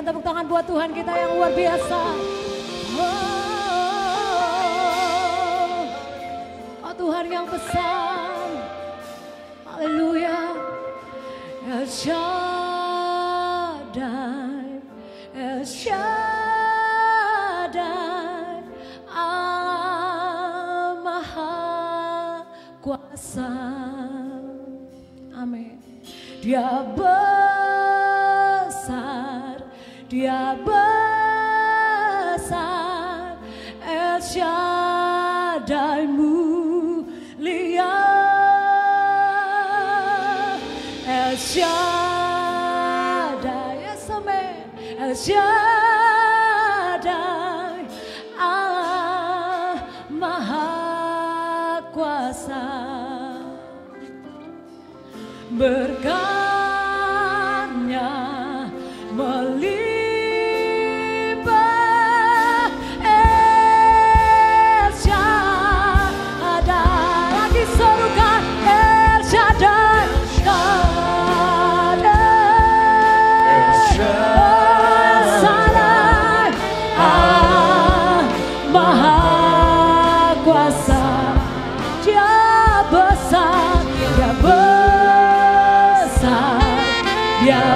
Berikan tepuk tangan buat Tuhan kita yang luar biasa. Oh Tuhan yang besar. Haleluya. El Shaddai, El Shaddai, Allah Maha Kuasa. Amin. Dia besar, Dia besar, El Shaddai mulia, El Shaddai, yes amen, El Shaddai, Allah Maha Kuasa. Berkatnya melimpah, El Shaddai, lagi serukan El Shaddai, El Shaddai, Allah Maha Kuasa. Dia besar, Dia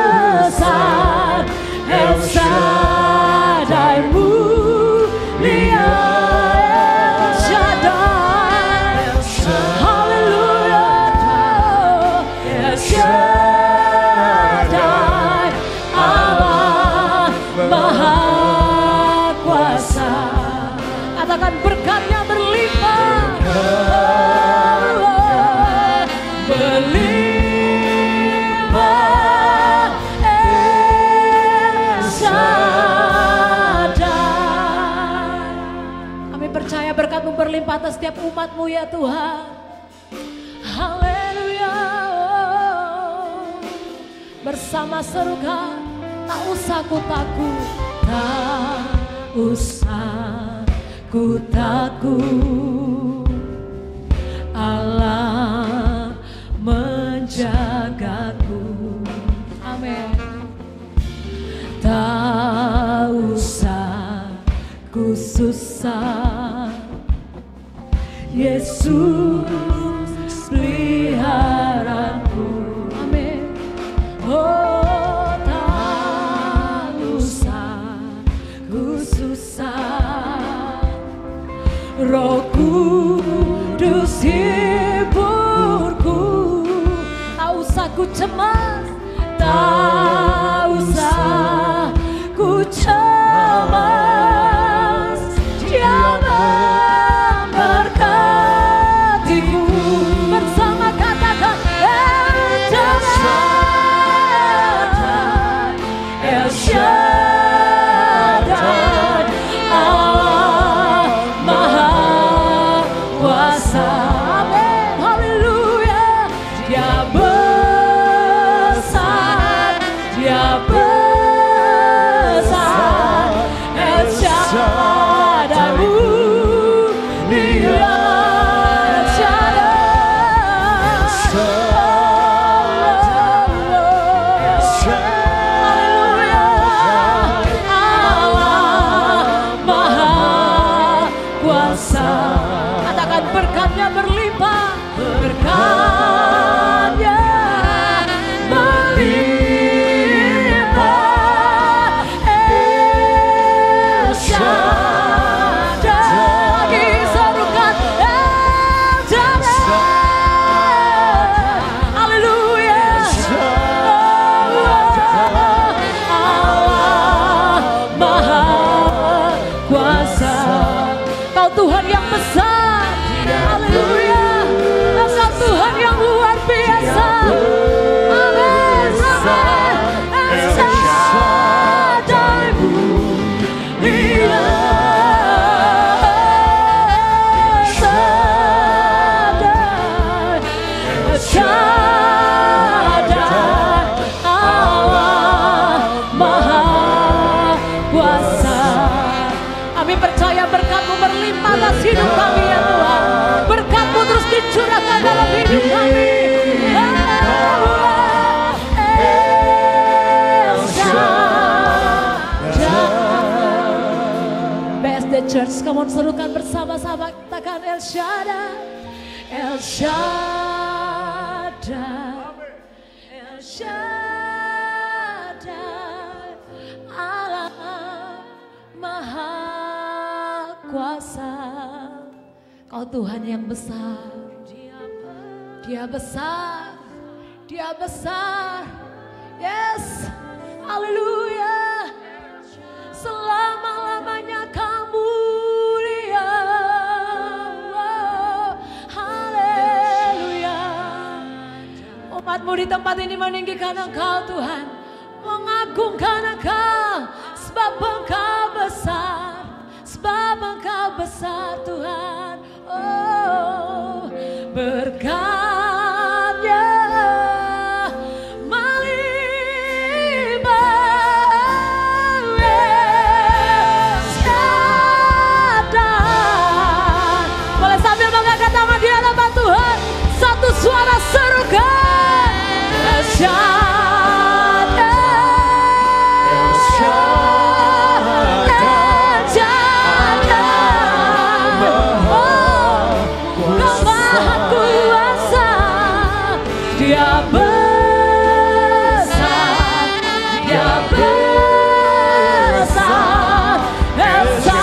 besar, El Shaddai mulia, El Shaddai, haleluya, El Shaddai, Allah Maha Kuasa. Katakan berkatnya berlimpah, berkat-Mu berlimpah atas setiap umat-Mu ya Tuhan. Haleluya. Bersama serukan, tak usah ku takut, tak usah ku takut, Allah menjagaku. Amin. Tak usah ku susah, Yesus peliharaku. Amin. Oh tak usah ku susah, Roh Kudus hiburku. Tak usah ku cemas, tak usah ku cemas, Dia memberkatiku. Bersama katakan El Shaddai, El Shaddai, Allah Maha Kuasa. Amin, haleluya. Dia besar, Dia besar, El Shaddai mulia, El Shaddai, Allah Maha Kuasa. Katakan berkatnya berlimpah, berkatnya berlimpah, El Shaddai. Lagi serukan El Shaddai, haleluya, Allah Maha Kuasa. Kau Tuhan yang besar, haleluya, Engkau Tuhan yang luar biasa. Amin, amin. El Shaddai mulia, El Shaddai, El Shaddai, Allah Maha Kuasa. Kami percaya berkat-Mu berlimpah atas hidup kami ya Tuhan. Berkat-Mu Kamu serukan bersama-sama, katakan El Shaddai, El Shaddai, El Shaddai, Allah Maha Kuasa. Kau Tuhan yang besar, Dia besar, Dia besar. Yes, haleluya. Selama-lamanya kamu mulia. Haleluya. Umatmu di tempat ini meninggikan Engkau Tuhan, mengagungkan Engkau, sebab Engkau besar, sebab Engkau besar Tuhan. Oh, berkat-Nya suara serukan El Shaddai, El Shaddai, El Shaddai, oh, Kau Maha Kuasa, Dia besar, Dia besar, El Shaddai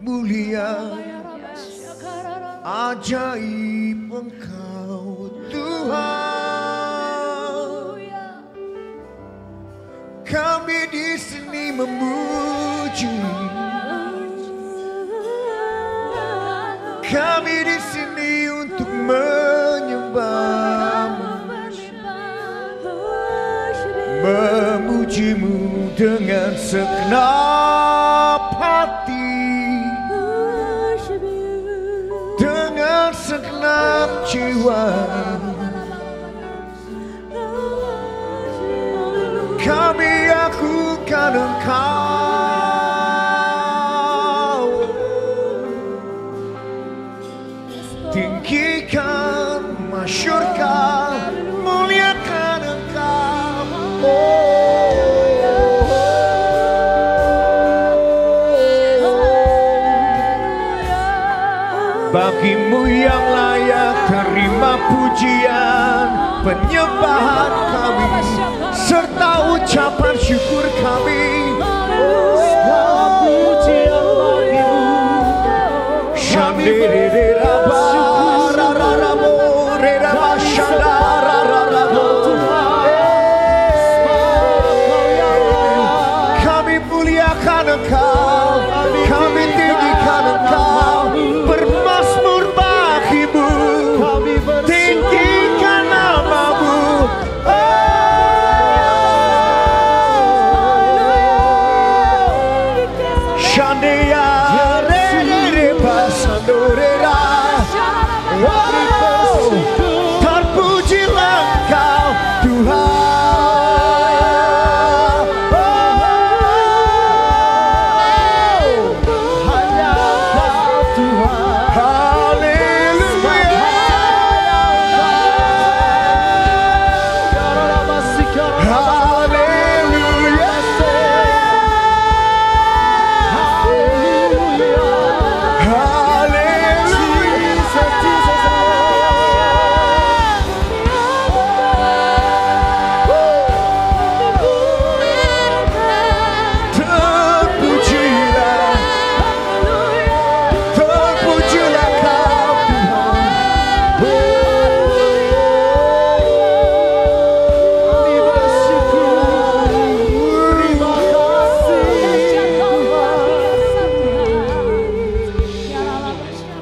mulia. Ajaib Engkau Tuhan, kami di sini memuji, kami di sini untuk menyembah, memujimu dengan segenap hati, dengan segenap jiwa. Kami akukan Engkau, tinggikan, masyurkan, muliakan Engkau. Bagimu yang layak terima pujian, penyembahan kami serta ucapan syukur kami. Pujian bagimu. Kami muliakan Engkau, kami tinggikan Engkau, bermazmur bagimu, tinggikan namamu. Shandeya re pasandorera. Terpujilah Engkau Tuhan. Hanya Engkau Tuhan. Haleluya.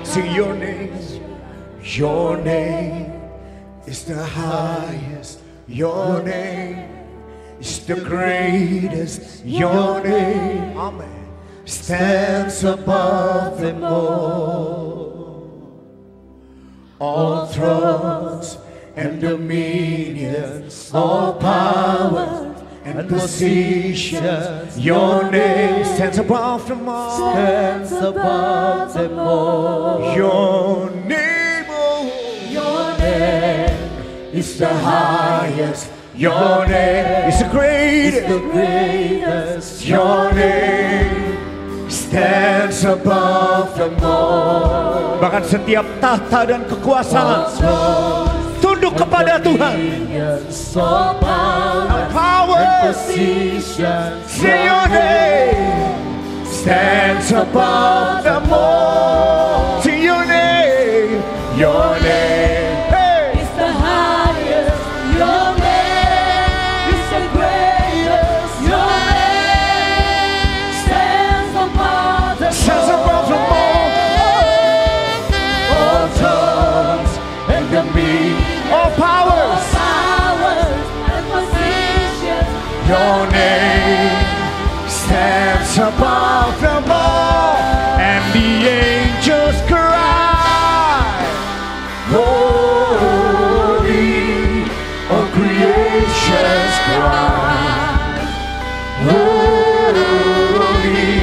Sing your name. Your name is the highest. Your name is the greatest. Your name, amen, stands above them all thrones and dominions, all power and positions. Your name stands above them all. Stands above them all. Your name, oh, Your name is the highest. Your name is the greatest. the greatest. Your name stands above them all. Bahkan setiap tahta dan kekuasaan tunduk kepada Tuhan. All power Power, positions. say your name stands above them all. See your name, your name. Hey, is the highest. Your name is the greatest. Your name stands above them stands above them all. all thrones and dominions, All powers. powers and positions. Your name stands above them all, and the angels cry, holy, all creations cry, holy,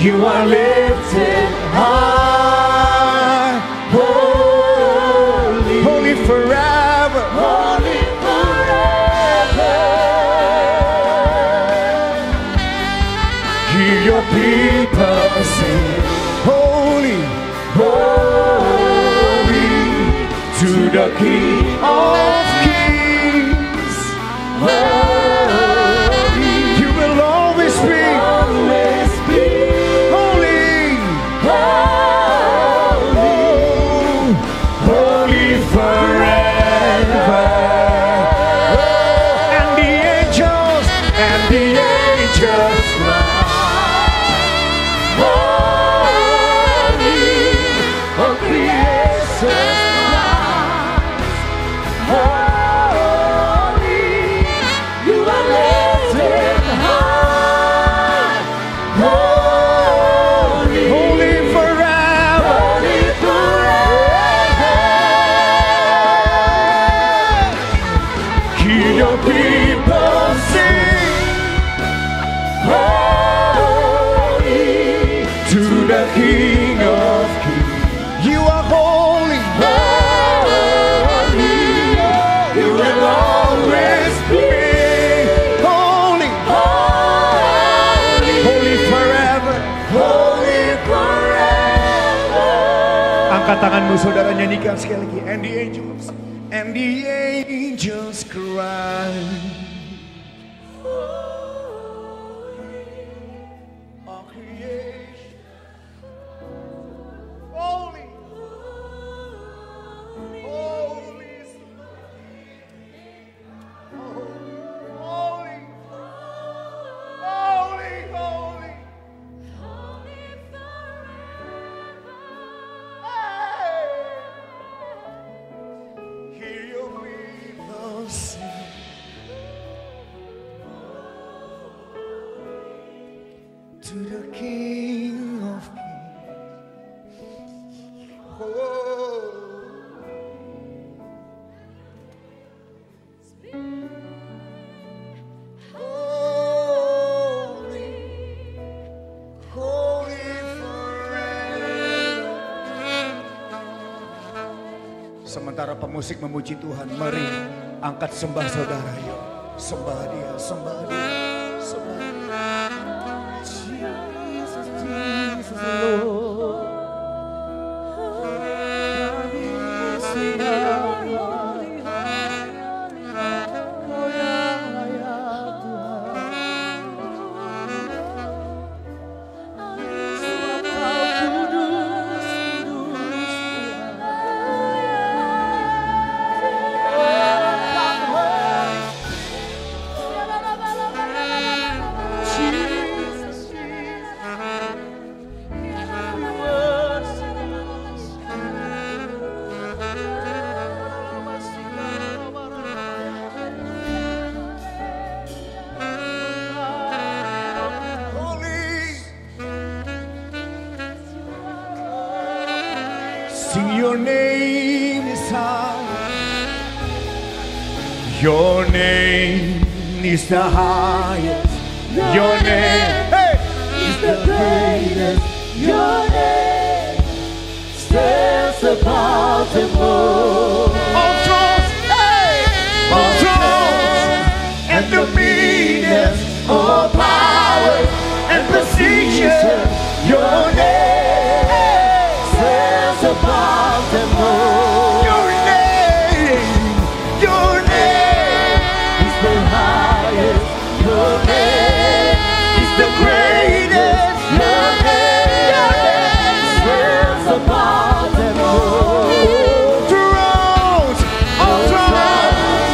you are lifted high, holy, holy forever, Holy forever. hear your people sing, holy, holy, to the King of Kings. Holy, You will always be always be holy, holy. holy forever. And the angels cry, Holy, all creation cries. Holy, you are lifted high. Holy, holy forever. holy forever. Hear your people sing, Holy, to the King of Kings. You are holy, holy, you will always be holy, holy, holy forever. holy forever. Angkat tanganmu saudara, nyanyikan sekali lagi. And the angels and the angels cry. All creation, holy, holy is the Lord. Holy, holy, holy. Hear your people sing. To the King of Kings. Holy, holy forever. Sementara pemusik memuji Tuhan, mari angkat sembah saudara, yuk. Sembah dia, sembah dia, sembah dia. Jesus, Jesus, Lord. Sing, your name is high. Your name is the highest. Your name, hey, is the greatest. Your name stands above them all. All thrones, hey, all thrones and dominions, all power and position. Your name stands above them all. Your name is the highest. Your name is the greatest. Your name stands above them all. Thrones, all thrones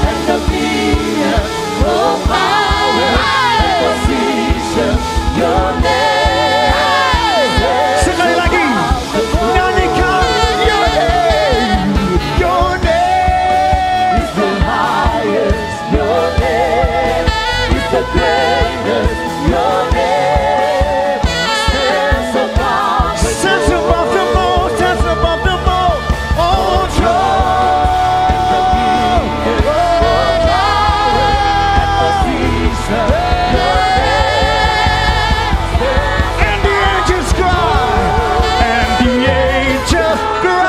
and dominion, all power and position. Your name. Sekali lagi, nyanyikan your name. Your name is the highest. Your name is the greatest. Your name stands above them all. stands above them all, all thrones, all power and position. Your name and the angels cry, and the angels cry.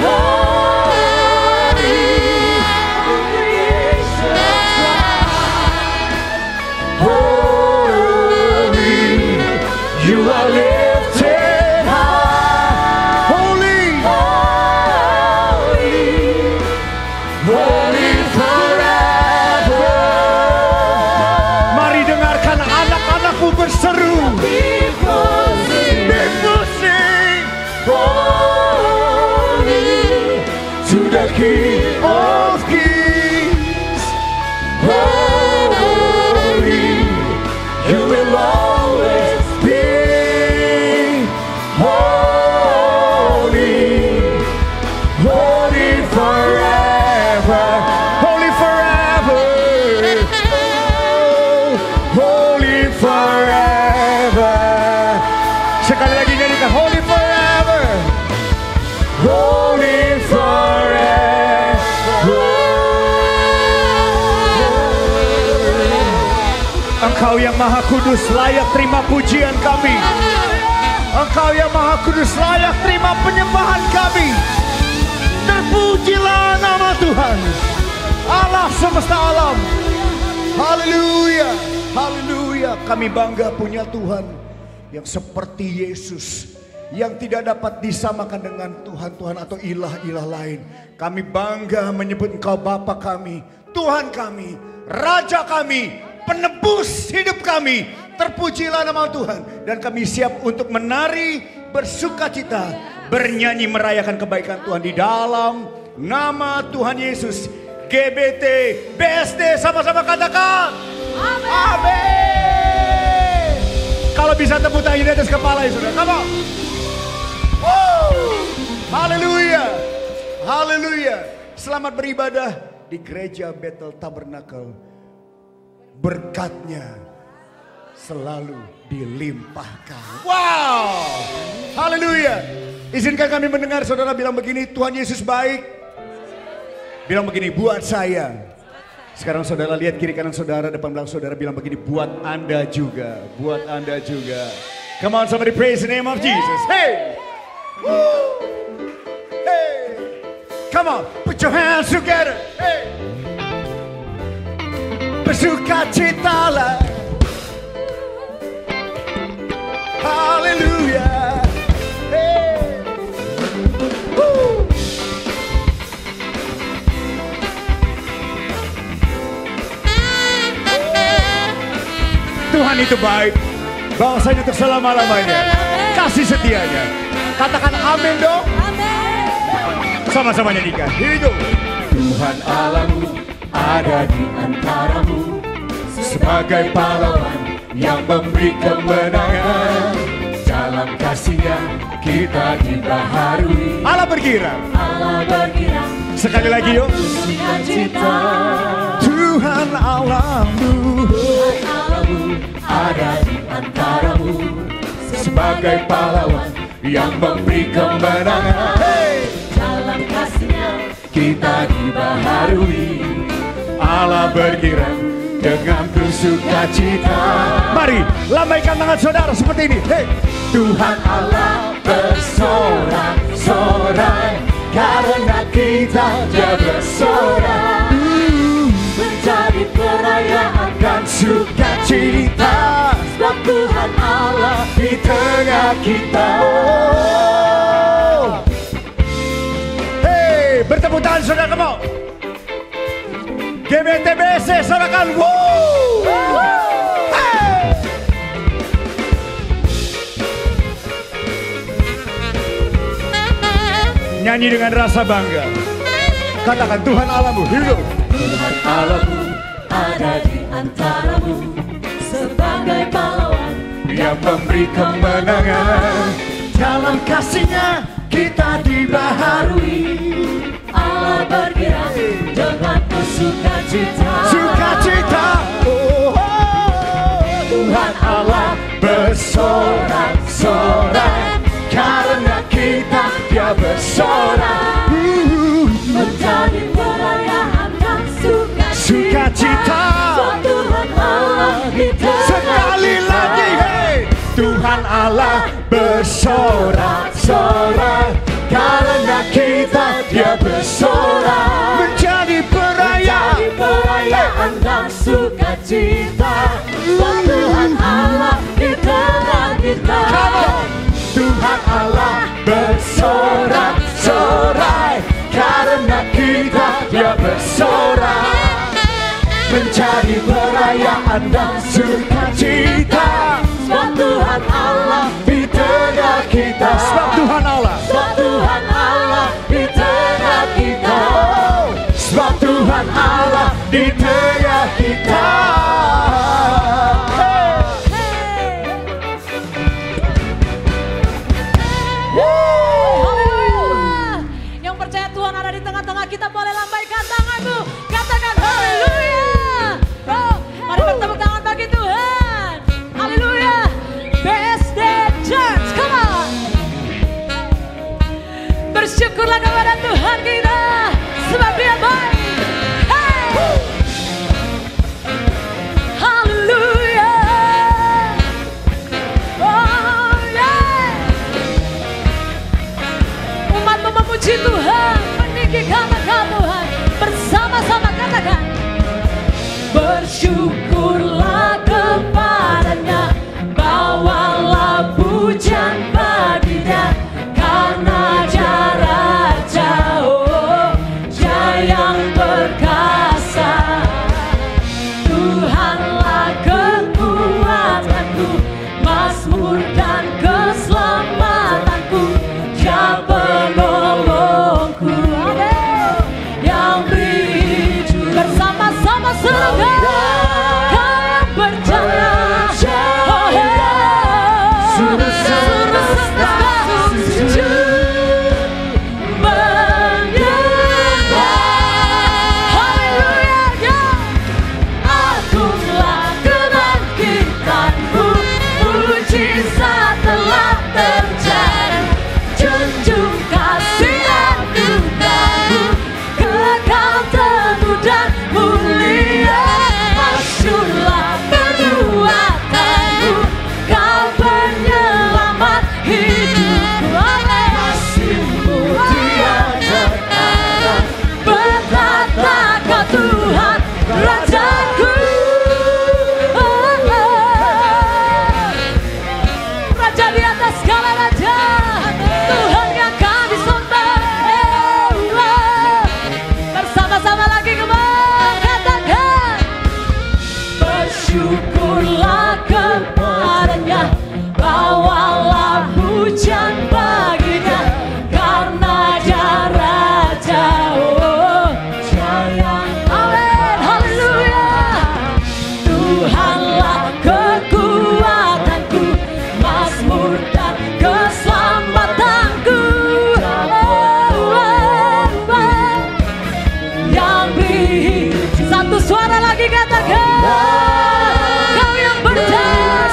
holy, creation Holy, you are lifted high. Holy, holy, holy forever. Mari dengarkan anak-anakmu berseru. people sing. People sing Holy, to the King of Kings. Holy, you will always be holy, holy forever, holy forever, oh, holy forever. Sekali lagi nyanyikan holy forever, holy forever. Engkau yang Maha Kudus layak terima pujian kami. Engkau yang Maha Kudus layak terima penyembahan kami. Terpujilah nama Tuhan, Allah semesta alam. Haleluya, haleluya. Kami bangga punya Tuhan yang seperti Yesus, yang tidak dapat disamakan dengan Tuhan-Tuhan atau ilah-ilah lain. Kami bangga menyebut Engkau Bapa kami, Tuhan kami, Raja kami, penebus hidup kami. Terpujilah nama Tuhan. Dan kami siap untuk menari, bersukacita, bernyanyi merayakan kebaikan Tuhan di dalam nama Tuhan Yesus. GBT, BSD, sama-sama katakan amin. Amin. Kalau bisa tepuk tangan di atas kepala ya saudara. Come on. Haleluya. Haleluya. Selamat beribadah di gereja Bethel Tabernacle. Berkatnya selalu dilimpahkan. Wow. Haleluya. Izinkan kami mendengar saudara bilang begini, Tuhan Yesus baik. Bilang begini, buat saya. Sekarang saudara lihat kiri kanan saudara, depan belakang saudara, bilang begini, buat Anda juga. Buat Anda juga. Come on, somebody praise the name of Jesus. Hey. Woo. Hey. Come on, put your hands together. Hey. Bersukacitalah. Hallelujah. Hey. Woo. Tuhan itu baik, bangsanya untuk selama-lamanya, kasih setianya. Katakan amin dong. Amin. Sama-sama nyanyikan. Here we go. Tuhan Allahmu ada di antaramu, sebagai pahlawan yang memberi kemenangan. Dalam kasih-Nya kita dibaharui. Allah bergirang. Allah bergirang. Sekali lagi yuk. Tuhan Allahmu, Tuhan Allahmu ada di antaramu, sebagai pahlawan yang memberi kemenangan. Hey. Dalam kasih-Nya kita dibaharui. Allah bergirang dengan bersukacita. Mari lambaikan tangan saudara seperti ini. Hey. Tuhan Allah bersorak-sorai, karena kita Dia bersorak. Menjadi perayaan dan sukacita, sebab Tuhan Allah di tengah kita. Hey, bertepuk tangan saudara, come on. GBTBC, sorakan. Wow. Hey. Nyanyi dengan rasa bangga. Katakan Tuhan Allahmu hidup. Tuhan Allahmu ada di antaramu, sebagai pahlawan yang memberi kemenangan. Dalam kasih-Nya kita dibaharui. Allah bergirang dengan bersukacita. Sukacita. Oh, Tuhan Allah bersorak-sorai, karena kita Dia bersorak. Menjadi perayaan dan sukacita. Tuhan Allah kita. Sekali lagi, hey. Tuhan Allah bersorak-sorai, karena kita Dia bersorak. Menjadi perayaan dan sukacita. Tuhan Allah di tengah kita. Tuhan Allah bersorak-sorai, karena kita Dia bersorak. Menjadi perayaan dan sukacita. Sebab Tuhan Allah di tengah kita. Sebab Tuhan Allah. Sebab Tuhan Allah di tengah kita. Sebab Tuhan Allah di tengah kita. Yang percaya Tuhan ada di tengah-tengah kita, boleh lambaikan tanganmu. Katakan haleluya. Oh, mari bertepuk tangan bagi Tuhan. Haleluya. BSD Church, come on. Bersyukurlah kepada Tuhan kita, sebab Dia baik. Hey. Haleluya. Oh yeah. Umatmu memuji Tuhan, meninggikan nama Tuhan. Bersama-sama katakan, bersyukurlah kepada-Nya, bawalah pujian bagi-Nya. bersyukurlah kepadanya, bawalah pujian baginya, karena dia Raja. Oh, sayang, amin, haleluya. Tuhanlah kekuatanku, mazmur dan keselamatanku. Yang beri satu suara lagi katakan, kau yang berjaya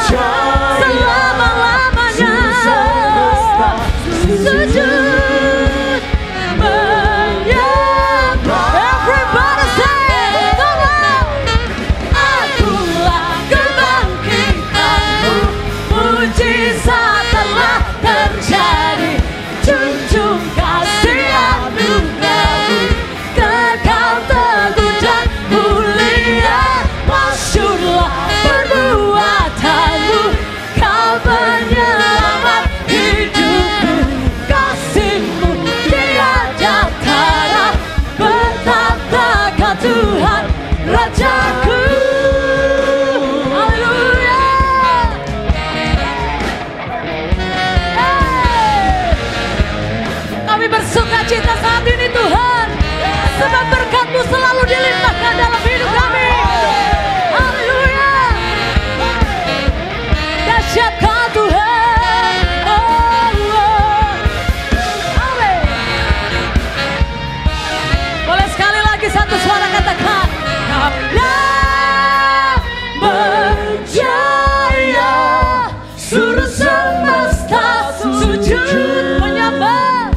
selama-lamanya. Sujud menyembah. Everybody say, come on. Akulah kebangkitanmu, mujizat telah terjadi, junjung kasih anugerahmu, kekal teguh dan mulia. Masyurlah perbuatanmu, kau penyelamat hidupku, kasihmu tiada tara, betapa kau Tuhan Rajaku. Haleluya. Kami bersuka cita saat ini Tuhan, sebab berkat-Mu selalu dilimpahkan dalam hidup kami. Haleluya. Dahsyat Kau Tuhan. Oh, oh. Amin. Boleh sekali lagi satu suara katakan, Kau yang berjaya, suruh semesta sujud menyembah.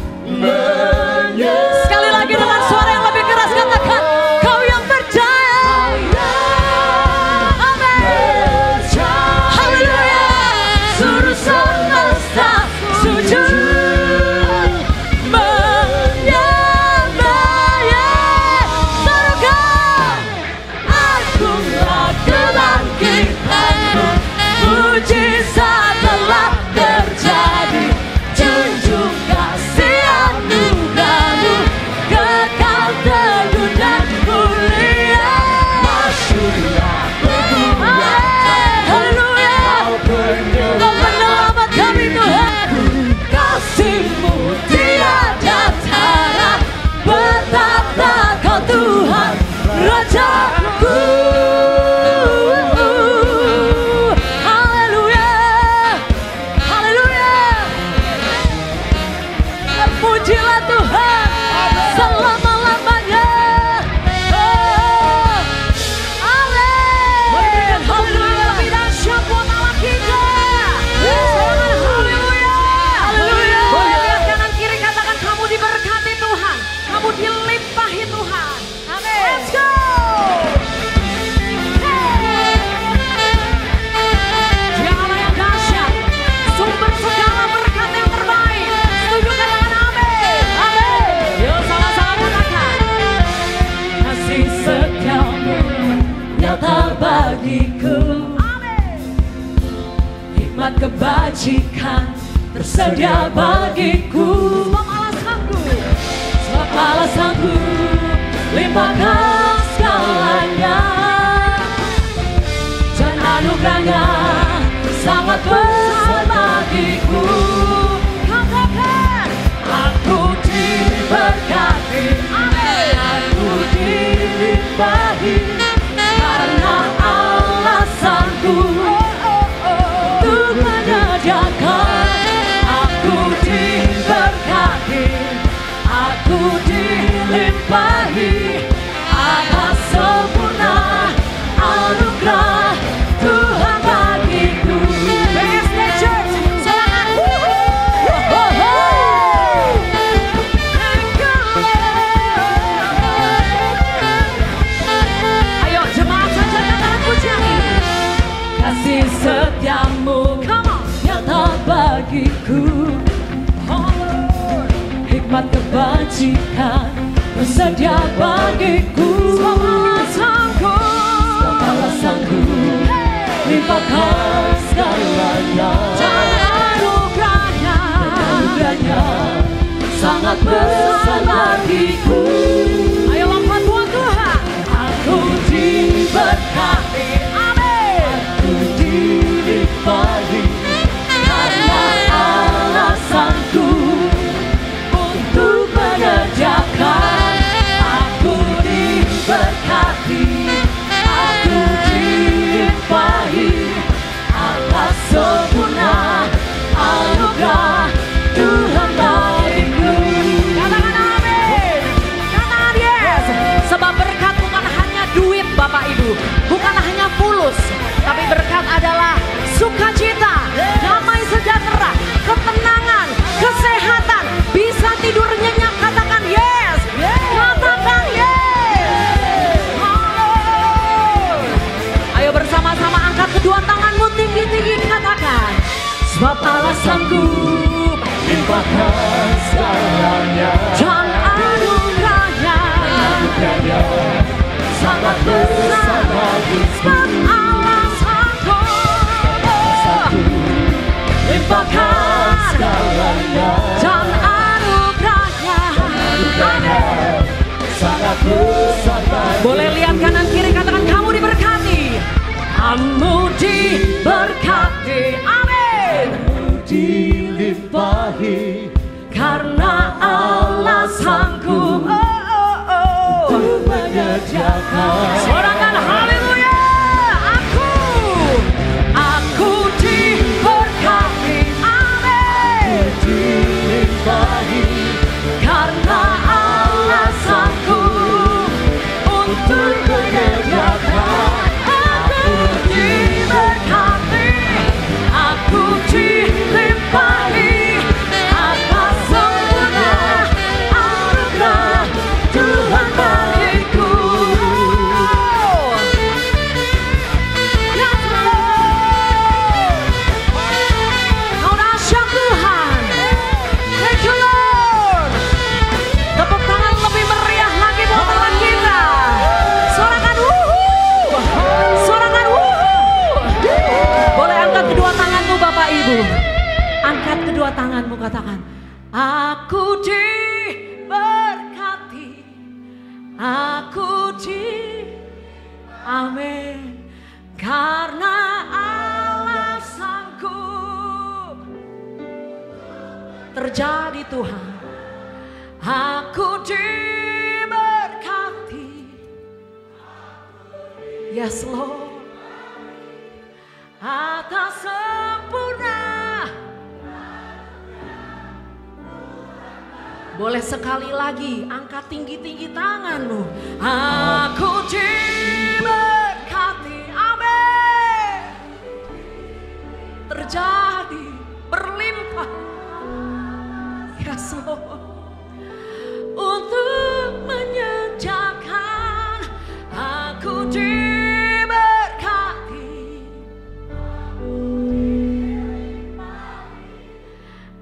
Sekali lagi dengan suara yang lebih keras katakan, kau yang percaya. Amin. Haleluya. Suruh semesta sujud menyembah. Sarukan, akulah kebangkitanmu, mujizat telah terjadi, junjung kasih anugerahmu, kekal teguh dan mulia. Masyurlah perbuatanmu, haleluya. Kau penyelamat kami Tuhan, kasih-Mu tiada tara, betapa Kau Tuhan Rajaku. Haleluya, haleluya. Terpujilah Tuhan selama-lamanya. Oh, amin. Haleluya. Lebih dahsyat buat Allah kita. Haleluya. Haleluya. Boleh lihat kanan kiri, katakan kamu diberkati Tuhan, kamu dilimpahi Tuhan. Amin. Let's go. Dia Allah yang dahsyat, sumber segala berkat yang terbaik. Setuju katakan amin. Amin. Yuk sama-sama katakan, kasih setiamu nyata bagiku. Amin. Hikmat kebajikan tersedia bagiku. Sebab Allah sanggup, sebab Allah sanggup limpahkan segalanya, dan anugerahnya sangat besar bagiku. Katakan, aku diberkati, amin. Aku dilimpahi, karena Allah sanggup untuk menyediakan. Aku diberkati, aku dilimpahi, atas sempurna anugerah Tuhan bagiku. BSD Church, silakan. Ayo jemaat saja katakan pujian ini. Kasih setiamu nyata bagiku. Hikmat kebajikan bersedia bagiku. Sebab Allah sanggup limpahkan segalanya, dan anugerahnya sangat besar bagiku. Ayo lompat buat Tuhan. Aku diberkati, amin. sukacita, damai sejahtera, ketenangan, kesehatan, bisa tidur nyenyak, katakan yes, katakan yes. Ayo bersama-sama angkat kedua tanganmu tinggi-tinggi, katakan sebab Allah sanggup limpahkan segalanya dan anugerahnya sangat besar, sebab Allah sanggup limpahkan segalanya dan anugerahnya sangat besar. Boleh lihat kanan kiri, katakan kamu diberkati, kamu diberkati, amin, dilimpahi karena Allah sanggup menyediakan. Sorakan haleluya. Aku diberkati, amin, Dilimpahi karena Allah sanggup untuk menyediakan. Aku diberkati, aku dilimpahi atas sempurna anugerah Tuhan bagiku. Ya Tuhan, Kau dahsyat Tuhan. Thank you Lord. Tepuk tangan lebih meriah lagi buat Tuhan kita. Sorakan wuhu, sorakan wuhu. Boleh angkat kedua tanganmu Bapak Ibu. Angkat kedua tanganmu, katakan aku diberkati, aku amin, karena Allah sanggup. Terjadi Tuhan, aku diberkati. Yes Lord, atas sempurna. Boleh sekali lagi angkat tinggi-tinggi tanganmu. Aku diberkati, amin. Terjadi, berlimpah. Yes Lord, untuk menyediakan. Aku diberkati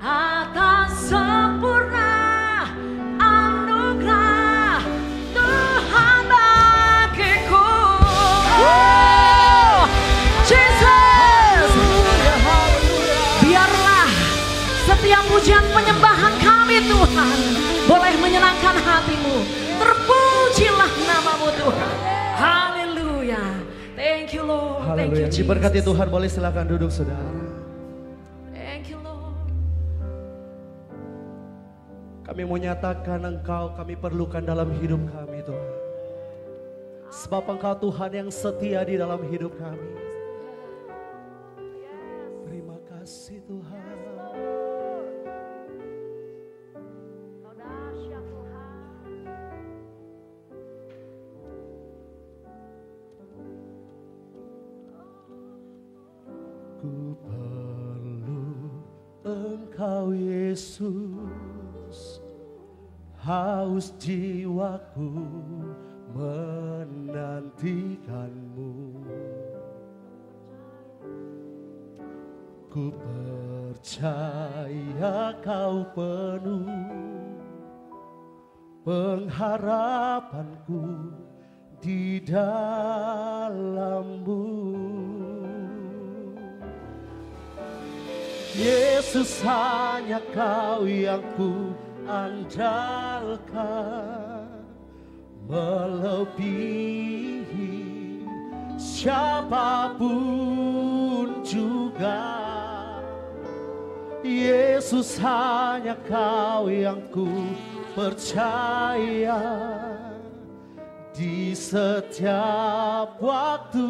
atas sempurna anugerah Tuhan bagiku. Oh, Jesus, biarlah setiap pujian penyembahan kami Tuhan boleh menyenangkan hatimu. Terpujilah namamu Tuhan. Haleluya. Thank you Lord. Thank you Haleluya. Jesus. Diberkati Tuhan, boleh silakan duduk saudara. Thank you Lord. Kami mau nyatakan Engkau kami perlukan dalam hidup kami Tuhan. Sebab Engkau Tuhan yang setia di dalam hidup kami. Terima kasih Tuhan. Ku perlu Engkau Yesus, haus jiwaku menantikanmu. Ku percaya Kau penuh pengharapanku di dalam-Mu. Yesus, hanya Kau yang ku andalkan, melebihi siapapun juga. Yesus, hanya Kau yang ku percaya di setiap waktu.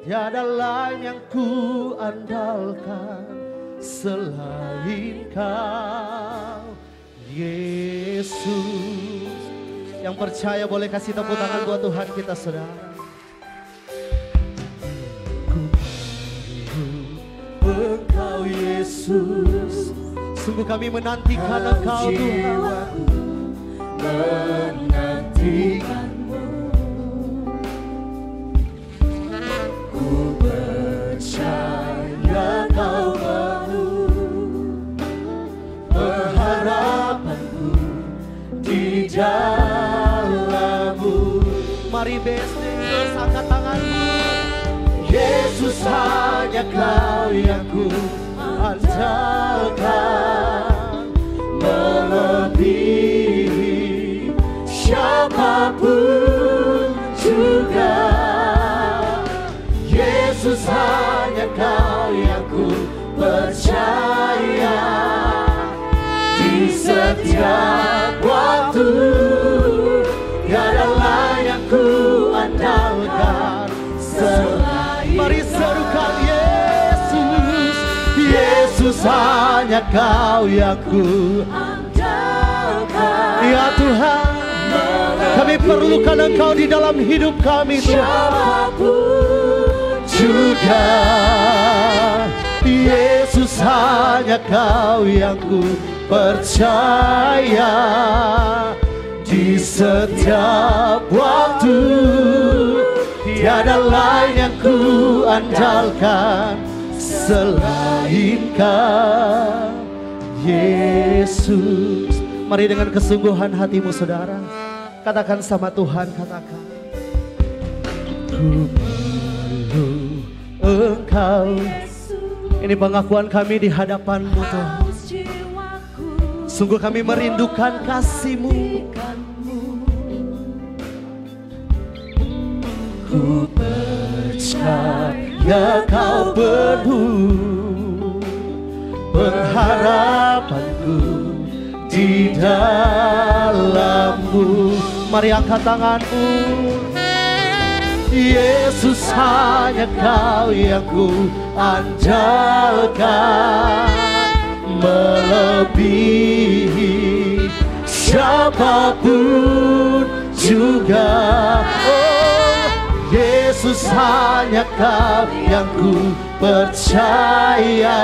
Tiada lain yang ku andalkan selain Kau, Yesus. Yang percaya boleh kasih tepuk tangan buat Tuhan kita, saudara. Ku Yesus. Sungguh kami menantikan Engkau Tuhan. Menantikanmu, ku percaya Kau penuh pengharapanku di dalam-Mu. Mari BSD angkat tanganmu. Yesus, hanya Kau yang ku andalkan, melebihi siapapun juga. Yesus, hanya Kau yang ku percaya di setiap waktu. Tiada lain yang ku andalkan selain. Mari serukan Yesus. Yesus, hanya Kau yang ku andalkan. Ya Tuhan, kami perlukan Engkau di dalam hidup kami Tuhan. Siapapun juga, Yesus, hanya Kau yang ku percaya di setiap waktu. Tiada lain yang ku andalkan selain Kau, Yesus. Mari dengan kesungguhan hatimu saudara, katakan sama Tuhan, katakan, ku perlu Engkau. Ini pengakuan kami di hadapan-Mu Tuhan. Sungguh kami merindukan kasih-Mu. Ku percaya Kau penuh pengharapanku di dalam-Mu. Mari angkat tanganmu. Yesus, hanya Kau yang ku andalkan, melebihi siapapun juga. Oh, Yesus, hanya Kau yang ku percaya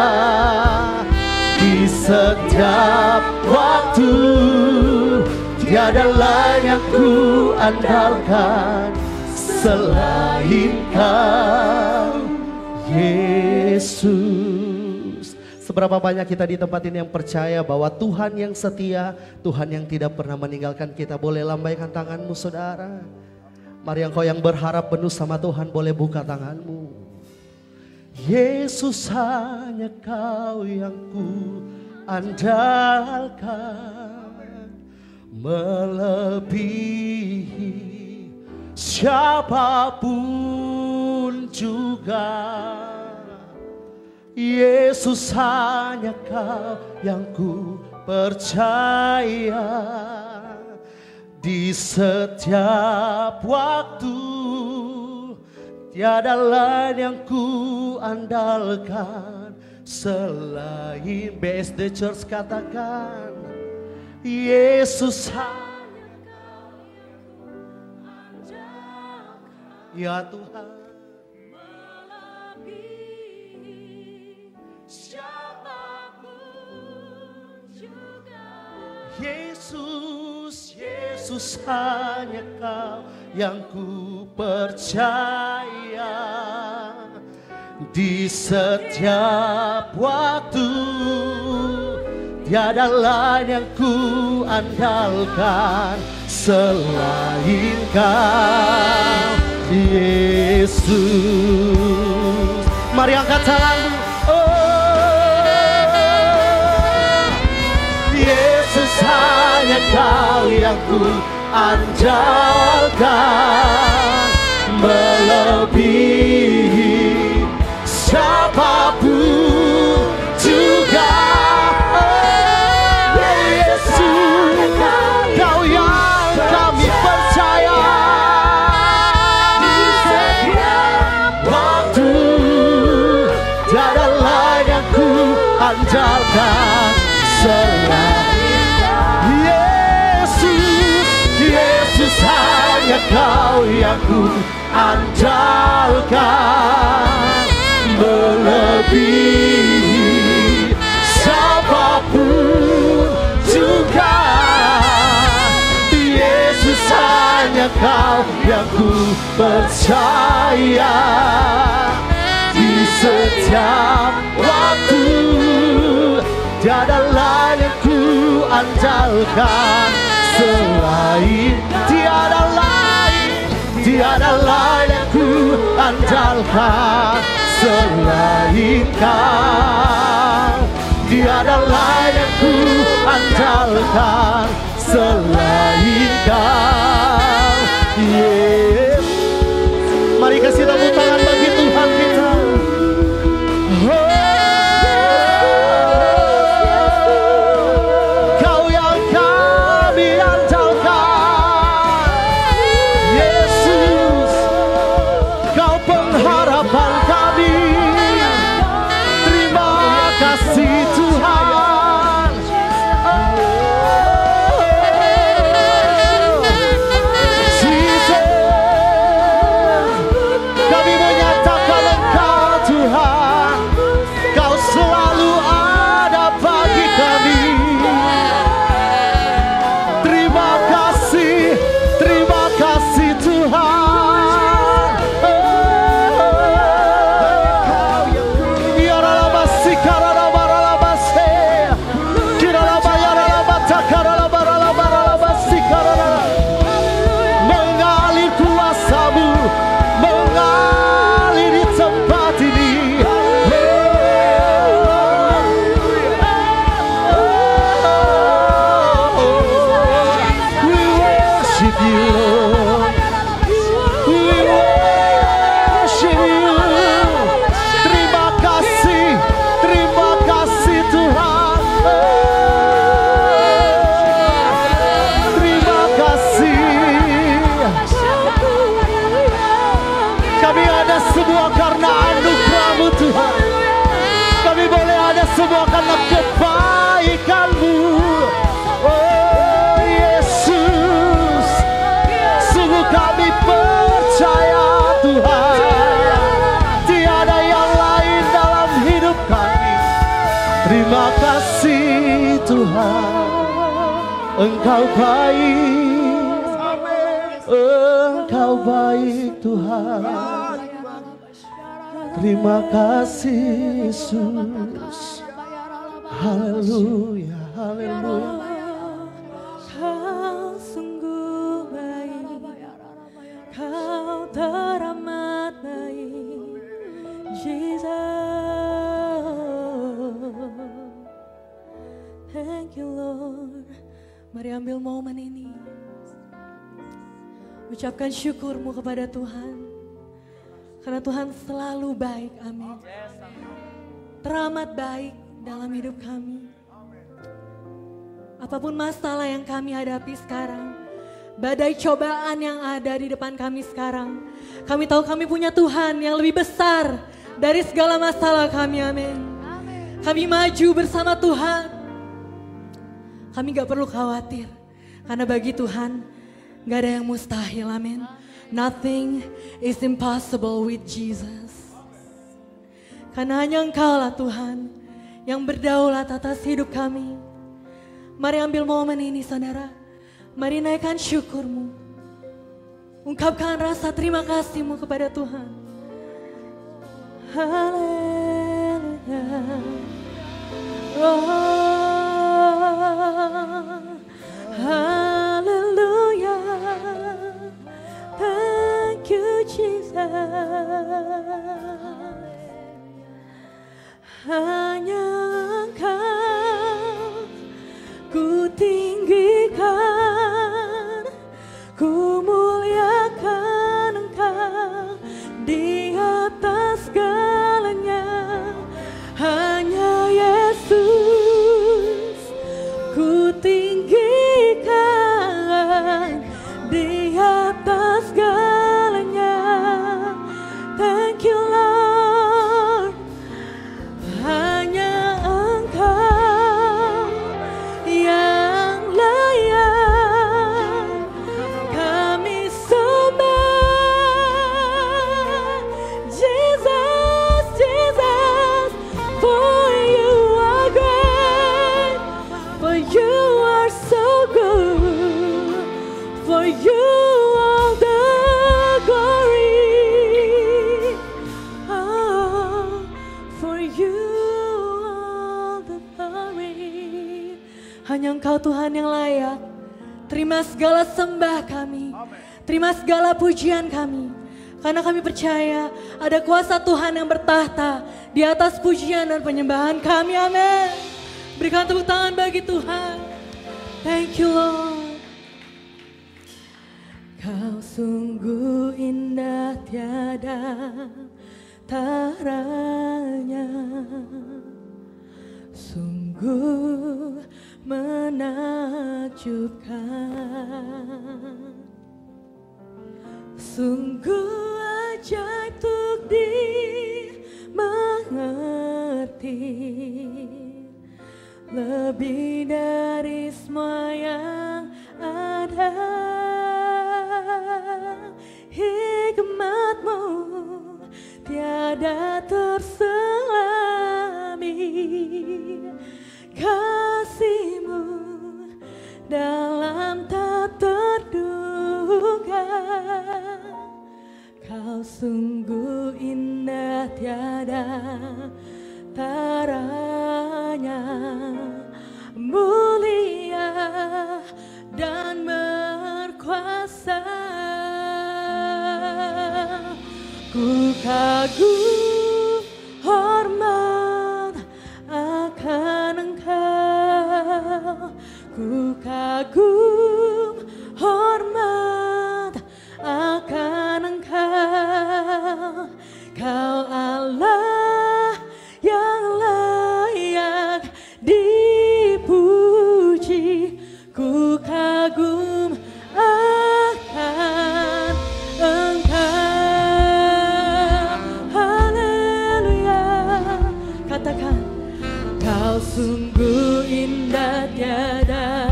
di setiap waktu. Tiada lain yang ku andalkan selain Kau, Yesus. Seberapa banyak kita di tempat ini yang percaya bahwa Tuhan yang setia, Tuhan yang tidak pernah meninggalkan kita. Boleh lambaikan tanganmu saudara. Mari engkau yang berharap penuh sama Tuhan, boleh buka tanganmu. Yesus, hanya Kau yang ku andalkan, melebihi siapapun juga. Yesus, hanya Kau yang ku percaya di setiap waktu. Tiada lain yang ku andalkan selain. BSD Church katakan, Yesus, hanya Kau yang ku andalkan. Ya Tuhan, melebihi siapapun juga. Yesus, Yesus, hanya Kau yang ku percaya di setiap waktu. Tiada lain yang ku andalkan selain Kau, Yesus. Mari angkat tanganmu. Oh, Yesus, hanya Kau yang ku andalkan, melebihi siapapun juga. Oh, Yesus, Kau yang kami percaya di setiap waktu. Tiada lain yang ku andalkan selain Yesus, hanya Kau yang ku andalkan, melebihi Kau yang ku percaya di setiap waktu. Tiada lain yang ku andalkan selain, tiada lain yang ku andalkan selain Kau. Tiada lain yang ku andalkan selain Kau. Yeah. Mari kasih tepuk tangan bagi Tuhan kita. Kau yang kami andalkan, Yesus. Kau pengharapan kami. Terima kasih Tuhan. Kami menyatakan Engkau Tuhan, Kau selalu ada bagi kami. Terima kasih Tuhan. Yaralabasi karalabaralabase, kiralabayaralabata karalabaralabaralabasi karala. Mengalir kuasa-Mu, mengalir di tempat ini. We worship you, Lord. We worship you. Terima kasih Tuhan. Terima kasih. Kami ada semua karena anugerah-Mu Tuhan. Kami boleh ada semua karena kebaikan-Mu. Oh Yesus, sungguh kami percaya Tuhan, tiada yang lain dalam hidup kami. Terima kasih Tuhan, Engkau baik, Engkau baik Tuhan. Terima kasih Yesus. Haleluya, haleluya. Kau sungguh baik, Kau teramat baik, Jesus. Thank you Lord. Mari ambil momen ini, ucapkan syukurmu kepada Tuhan, karena Tuhan selalu baik, amin. Teramat baik dalam hidup kami. Apapun masalah yang kami hadapi sekarang, badai cobaan yang ada di depan kami sekarang, kami tahu kami punya Tuhan yang lebih besar dari segala masalah kami, amin. Kami maju bersama Tuhan. Kami gak perlu khawatir, karena bagi Tuhan gak ada yang mustahil, amin. Nothing is impossible with Jesus. Karena hanya Engkau lah Tuhan yang berdaulat atas hidup kami. Mari ambil momen ini saudara. Mari naikkan syukurmu. Ungkapkan rasa terima kasihmu kepada Tuhan. Haleluya. Oh, haleluya. Thank you Jesus. Hanya Engkau ku tinggikan, ku muliakan Engkau di atas segalanya. Hanya Yesus ku tinggikan di atas segalanya. Thank you Lord. Hanya Engkau Tuhan yang layak. Terima segala sembah kami. Terima segala pujian kami. Karena kami percaya ada kuasa Tuhan yang bertahta di atas pujian dan penyembahan kami. Amin. Berikan tepuk tangan bagi Tuhan. Thank you Lord. Kau sungguh indah tiada taranya. Sungguh menakjubkan. Sungguh ajaib untuk dimengerti, lebih dari semua yang ada. Hikmat-Mu tiada terselami, kasih-Mu dalam tak terduga. Kau sungguh indah tiada taranya, mulia dan berkuasa. Ku kagum hormat akan Engkau. Ku kagum hormat akan Engkau. Kau Allah yang layak dipuji. Ku kagum akan Engkau. Haleluya. Katakan, Kau sungguh indah tiada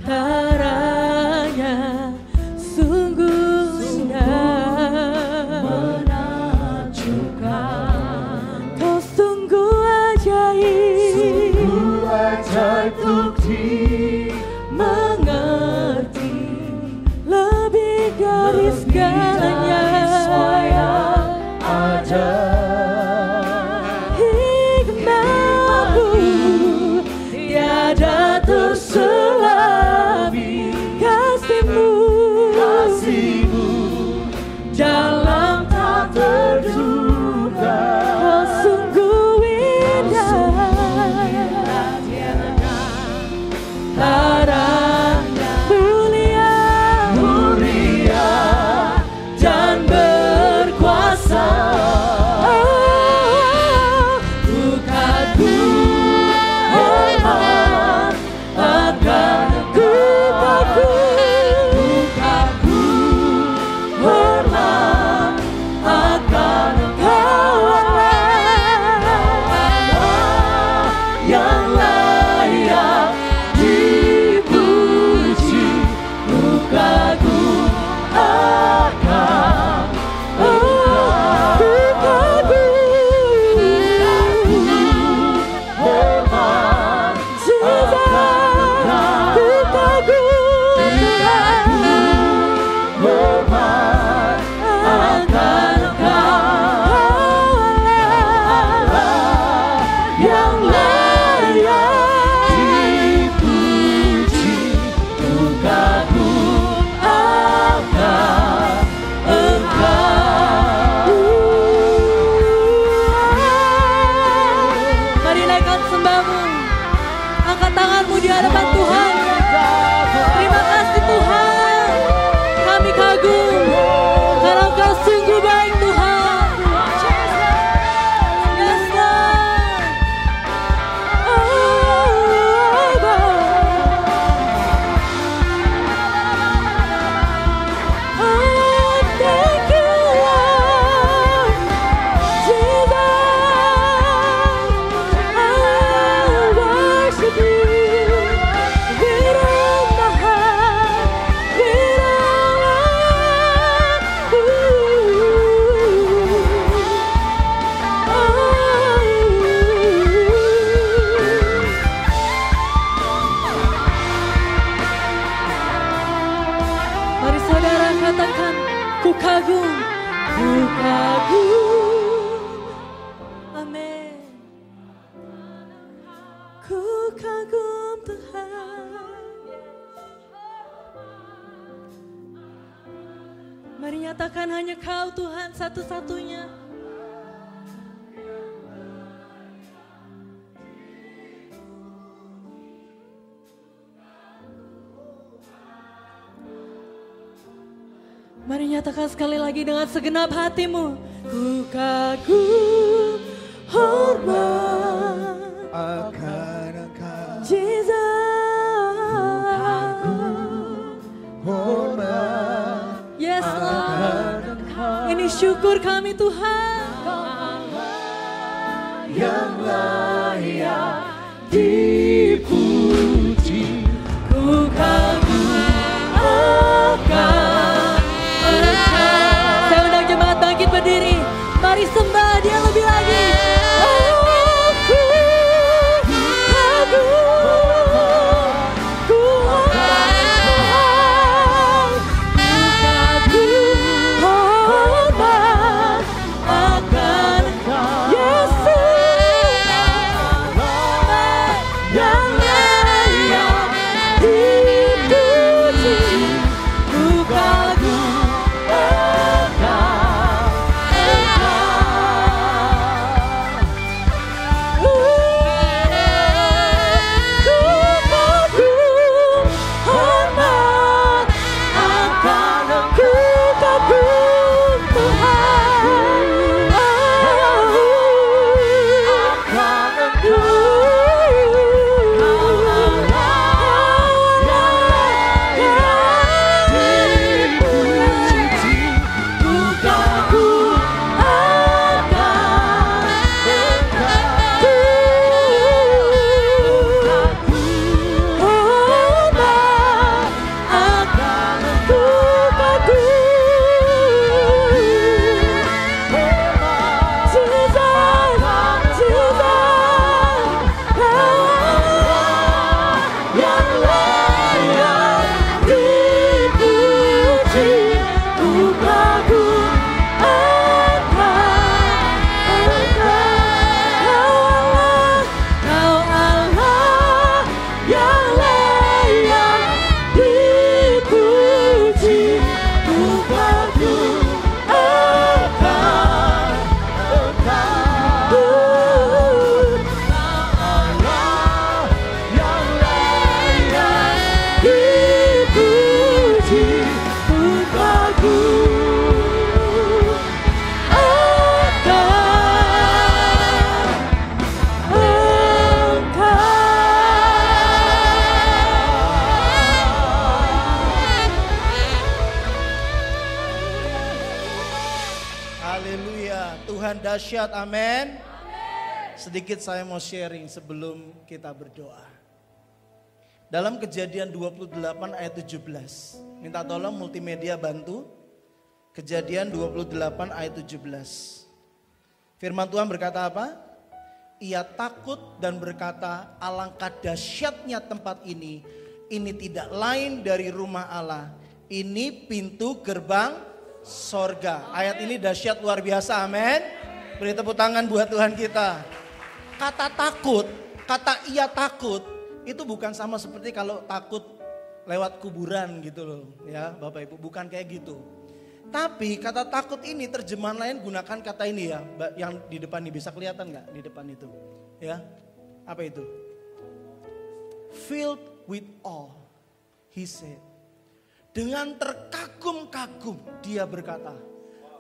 taranya. Sungguh indah menakjubkan. Kau sungguh ajaib, untuk dimengerti, lebih dari segalanya ada. Hikmat-Mu tiada terselami, kasih-Mu dalam tak terduga. Kau sungguh indah taranya, mulia hanya Kau Tuhan satu-satunya. Mari nyatakan sekali lagi dengan segenap hatimu. Ku kagum hormat akan Engkau. Jesus. Hormat Yes Lord. akan Engkau. Ini syukur kami Tuhan. Yang layak dipuji. Ku kagum akan Engkau. Saya undang jemaat bangkit berdiri. Mari sembah Dia lebih lagi. Aku kagum, ku hormat, hormat akan Yesus yang layak dipuji. Ku kagum akan Tuhan dahsyat, amin. Sedikit saya mau sharing sebelum kita berdoa. Dalam Kejadian 28 ayat 17. Minta tolong multimedia bantu. Kejadian 28 ayat 17. Firman Tuhan berkata apa? Ia takut dan berkata, alangkah dahsyatnya tempat ini. Ini tidak lain dari rumah Allah. Ini pintu gerbang sorga. Ayat ini dahsyat luar biasa, amin. Beri tepuk tangan buat Tuhan kita. Kata takut, kata ia takut, itu bukan sama seperti kalau takut lewat kuburan gitu loh. Ya Bapak Ibu, bukan kayak gitu. Tapi kata takut ini terjemahan lain gunakan kata ini ya. Yang di depan ini bisa kelihatan gak di depan itu? Ya, apa itu? Filled with awe, he said. Dengan terkagum-kagum dia berkata,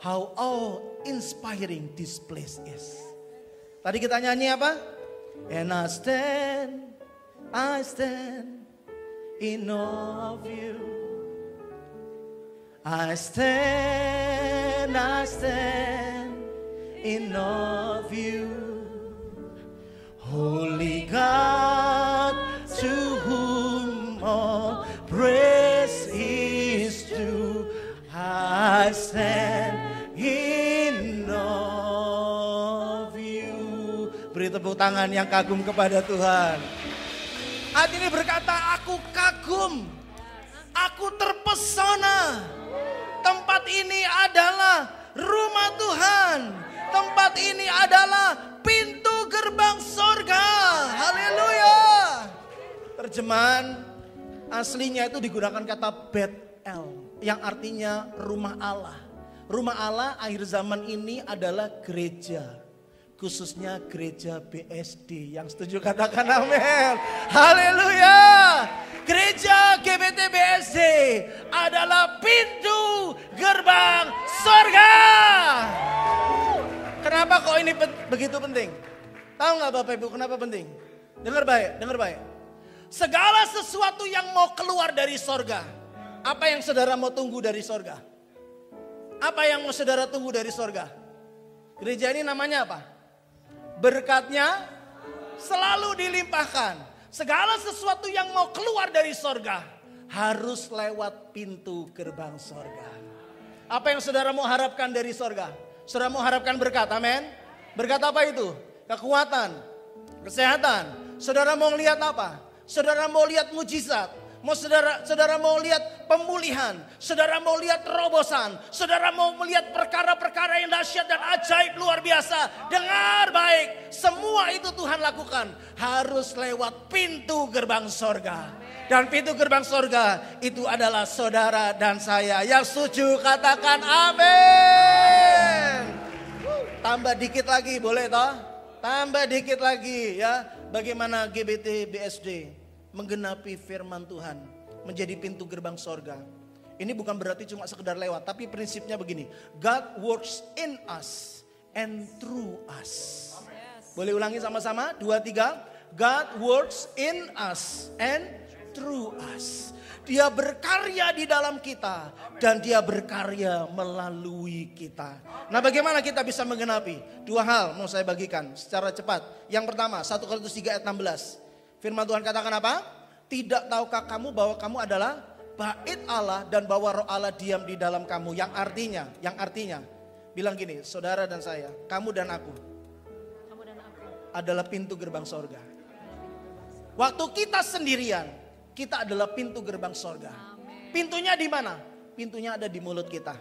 how awe-inspiring this place is. Tadi kita nyanyi apa? And I stand in awe of you. I stand in awe of you. Holy God, to whom all praise is due. I stand in awe of you. Beri tepuk tangan yang kagum kepada Tuhan. Hati ini berkata, aku kagum, aku terpesona. Tempat ini adalah rumah Tuhan. Tempat ini adalah pintu gerbang sorga. Haleluya. Terjemahan aslinya itu digunakan kata Bet-El, yang artinya rumah Allah. Rumah Allah akhir zaman ini adalah gereja. Khususnya gereja BSD. Yang setuju katakan amin. Haleluya. Gereja GBT BSD adalah pintu gerbang sorga. Kenapa kok ini begitu penting? Tahu nggak Bapak Ibu kenapa penting? Dengar baik, dengar baik. Segala sesuatu yang mau keluar dari sorga. Apa yang saudara mau tunggu dari sorga? Apa yang mau saudara tunggu dari sorga? Gereja ini namanya apa? Berkatnya selalu dilimpahkan. Segala sesuatu yang mau keluar dari sorga harus lewat pintu gerbang sorga. Apa yang saudara mau harapkan dari sorga? Saudara mau harapkan berkat, amin? Berkat apa itu? Kekuatan, kesehatan. Saudara mau lihat apa? Saudara mau lihat mujizat. Saudara mau lihat pemulihan. Saudara mau lihat terobosan. Saudara mau melihat perkara-perkara yang dahsyat dan ajaib luar biasa. Dengar baik, semua itu Tuhan lakukan harus lewat pintu gerbang sorga. Dan pintu gerbang sorga itu adalah saudara dan saya. Yang setuju katakan amin. Tambah dikit lagi boleh toh? Tambah dikit lagi ya. Bagaimana GBT BSD menggenapi firman Tuhan menjadi pintu gerbang sorga. Ini bukan berarti cuma sekedar lewat, tapi prinsipnya begini. God works in us and through us. Boleh ulangi sama-sama? 2, 3. God works in us and through us. Dia berkarya di dalam kita dan dia berkarya melalui kita. Nah, bagaimana kita bisa menggenapi? 2 hal mau saya bagikan secara cepat. Yang pertama, 1 Korintus 3 ayat 16. Firman Tuhan katakan apa? Tidak tahukah kamu bahwa kamu adalah bait Allah dan bahwa roh Allah diam di dalam kamu. Yang artinya bilang gini, saudara dan saya, kamu dan aku adalah pintu gerbang sorga. Waktu kita sendirian, kita adalah pintu gerbang sorga. Pintunya di mana? Pintunya ada di mulut kita.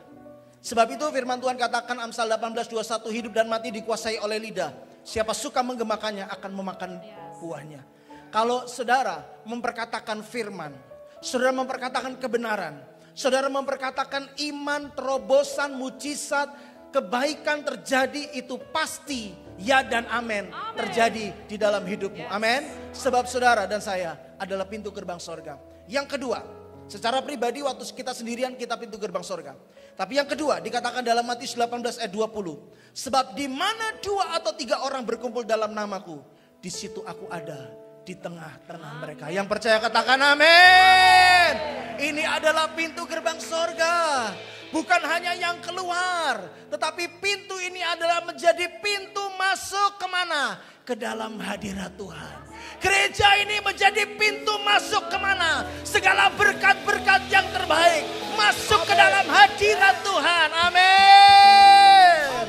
Sebab itu firman Tuhan katakan Amsal 18:21, hidup dan mati dikuasai oleh lidah. Siapa suka menggemakannya akan memakan buahnya. Kalau saudara memperkatakan firman, saudara memperkatakan kebenaran, saudara memperkatakan iman, terobosan, mujizat, kebaikan terjadi, itu pasti ya dan amin terjadi di dalam hidupmu. Amin. Sebab saudara dan saya adalah pintu gerbang sorga. Yang kedua, secara pribadi waktu kita sendirian kita pintu gerbang sorga. Tapi yang kedua dikatakan dalam Matius 18 ayat 20. Sebab di mana 2 atau 3 orang berkumpul dalam namaku, di situ aku ada di tengah-tengah mereka. Yang percaya katakan amin. Ini adalah pintu gerbang sorga. Bukan hanya yang keluar, tetapi pintu ini adalah menjadi pintu masuk kemana? Ke dalam hadirat Tuhan. Gereja ini menjadi pintu masuk kemana? Segala berkat-berkat yang terbaik masuk ke dalam hadirat Tuhan. Amin.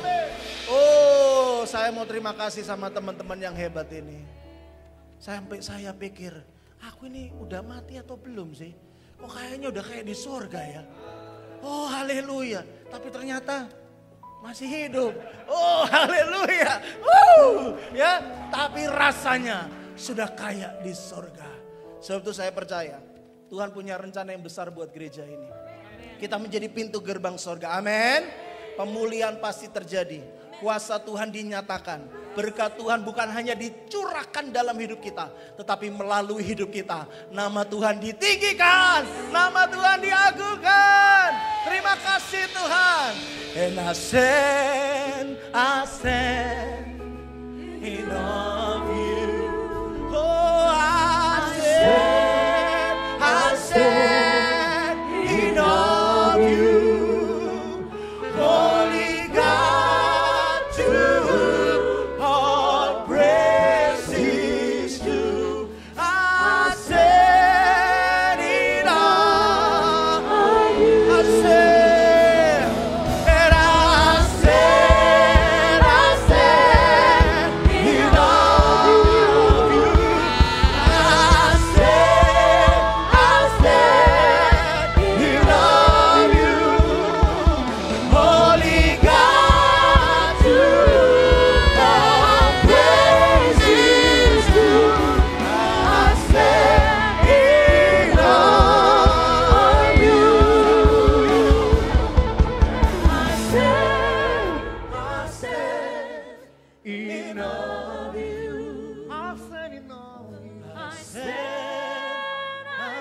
Oh, saya mau terima kasih sama teman-teman yang hebat ini. Sampai saya pikir, aku ini udah mati atau belum sih? Kok kayaknya udah kayak di surga ya? Oh haleluya, tapi ternyata masih hidup. Oh haleluya, ya. Tapi rasanya sudah kayak di surga. Sebab itu saya percaya Tuhan punya rencana yang besar buat gereja ini. Kita menjadi pintu gerbang surga, amin. Pemulihan pasti terjadi. Kuasa Tuhan dinyatakan. Berkat Tuhan bukan hanya dicurahkan dalam hidup kita, tetapi melalui hidup kita. Nama Tuhan ditinggikan, nama Tuhan diagungkan. Terima kasih Tuhan. And I stand in awe of you. Oh, I stand in awe of you. Holy God, to all praises due. I stand in awe of you. I stand, and I stand in all of you. I stand in all of you. I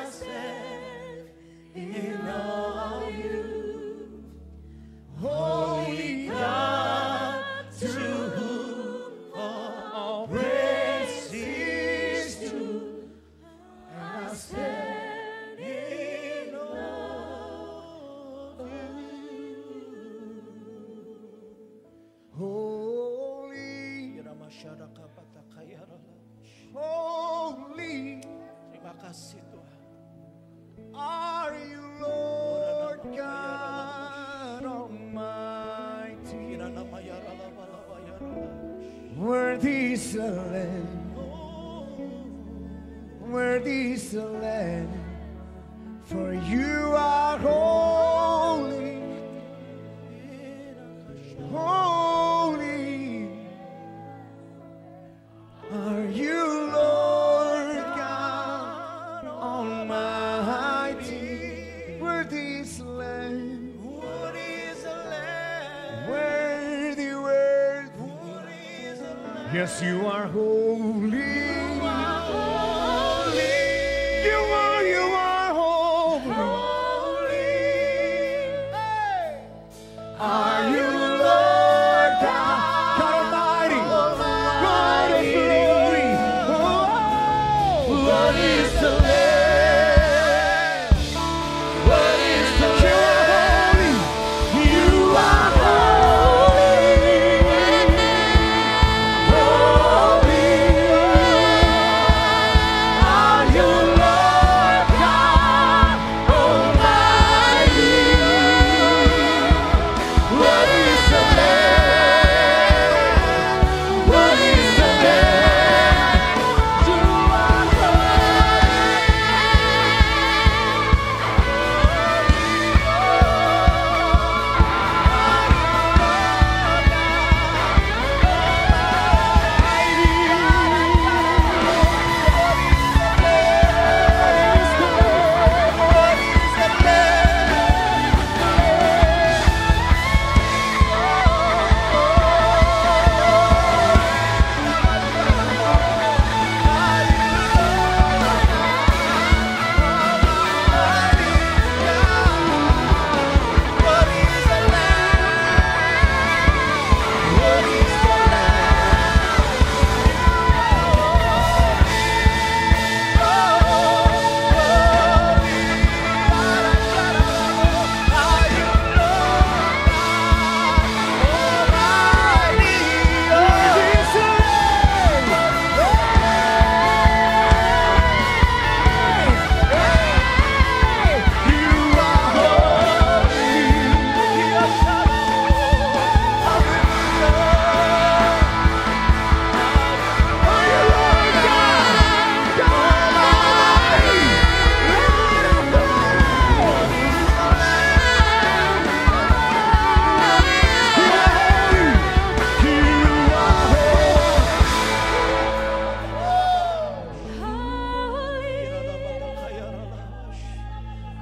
stand in all of you. Holy God, to whom all praise is due. And I stand in all of you. Holy, holy, Terima kasih Tuhan. are you, Lord God Almighty? Worthy is the Lamb, worthy is the Lamb, for you are holy, holy are you, Lord God Almighty. Worthy is the Lamb, worthy is the Lamb, worthy, worthy. Yes, you are holy. You are holy. You are holy. Are you Lord God, God Almighty, God of glory? What is the Lamb? What is the Lamb? You are holy. Holy. Are you Lord God Almighty? What is the Lamb? What is the Lamb? You are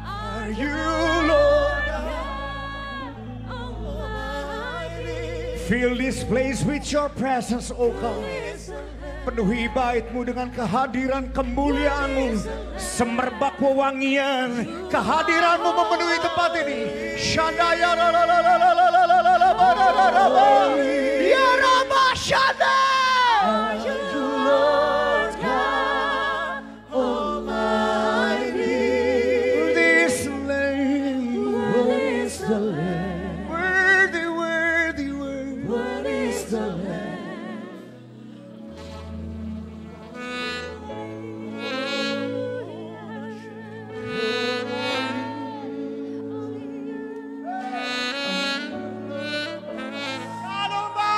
Are you Lord God Almighty? Fill this place with your presence, O God. Penuhi bait-Mu dengan kehadiran kemuliaan-Mu, semerbak wewangian, kehadiran-Mu memenuhi tempat ini. Shandaya la la la la la la la la la la la la la. Ya Rabba Shanda. Are you Lord God Almighty? This Lamb, worthy is the Lamb, worthy, worthy, worthy, worthy is the Lamb. God Almighty.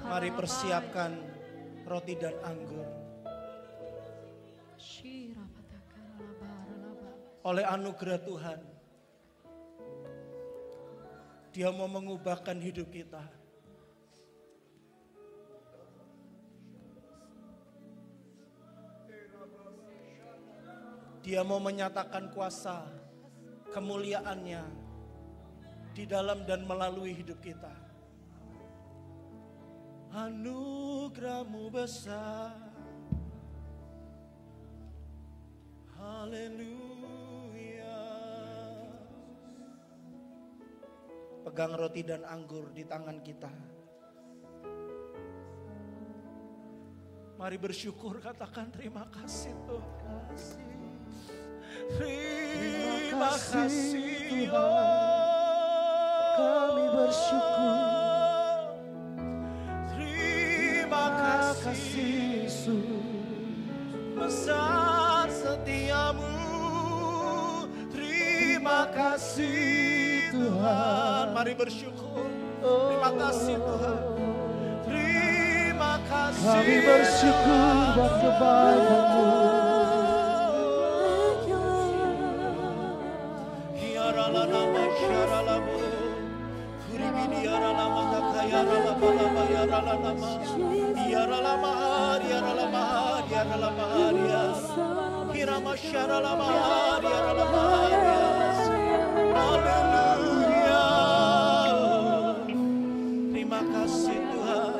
Mari persiapkan roti dan anggur. Oleh anugerah Tuhan, Dia mau mengubahkan hidup kita. Dia mau menyatakan kuasa kemuliaannya di dalam dan melalui hidup kita. Anugerah-Mu besar, haleluya. Pegang roti dan anggur di tangan kita. Mari bersyukur, katakan terima kasih Tuhan. Terima kasih Tuhan. Kami bersyukur. Kasih besar setiamu, terima kasih Tuhan. Mari bersyukur, terima kasih Tuhan, terima kasih. Kami bersyukur buat kebaikan-Mu. Terima kasih Tuhan.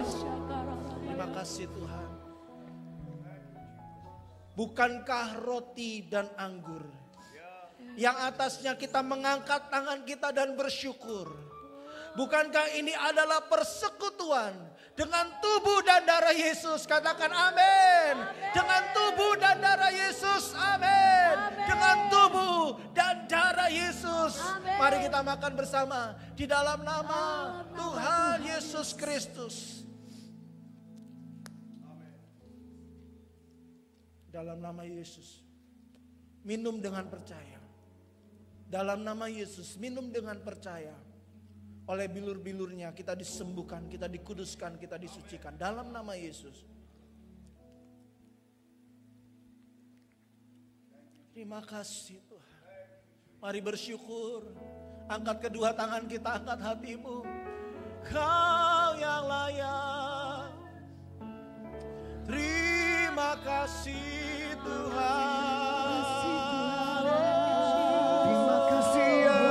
Terima kasih Tuhan. Bukankah roti dan anggur yang atasnya kita mengangkat tangan kita dan bersyukur? Bukankah ini adalah persekutuan dengan tubuh dan darah Yesus? Katakan amin. Dengan tubuh dan darah Yesus, amin. Dengan tubuh dan darah Yesus. Mari kita makan bersama di dalam nama Tuhan Yesus Kristus. Dalam nama Yesus, minum dengan percaya. Dalam nama Yesus, minum dengan percaya. Oleh bilur-bilurnya kita disembuhkan, kita dikuduskan, kita disucikan. Dalam nama Yesus. Terima kasih Tuhan. Mari bersyukur. Angkat kedua tangan kita, angkat hatimu. Kau yang layak. Terima kasih Tuhan. Terima kasih ya.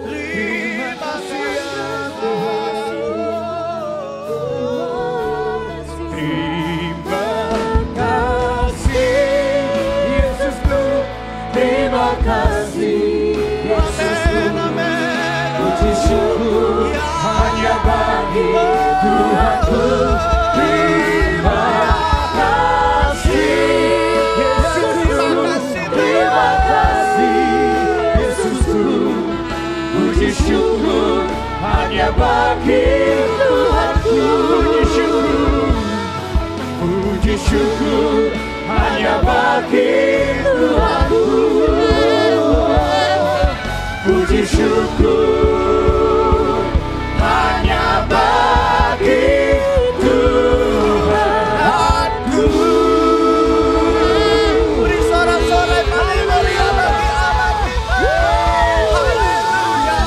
Terima kasih ya Tuhan. Terima kasih Yesusku. Terima kasih Yesusku. Puji syukur hanya bagi Tuhanku. Terima kasih Yesusku. Terima kasih Yesusku. Puji syukur hanya bagi Tuhanku. Puji syukur hanya bagi Tuhanku. Puji syukur hanya bagi Tuhanku. Beri sorak-sorai paling meriah bagi Allah kita. Haleluya.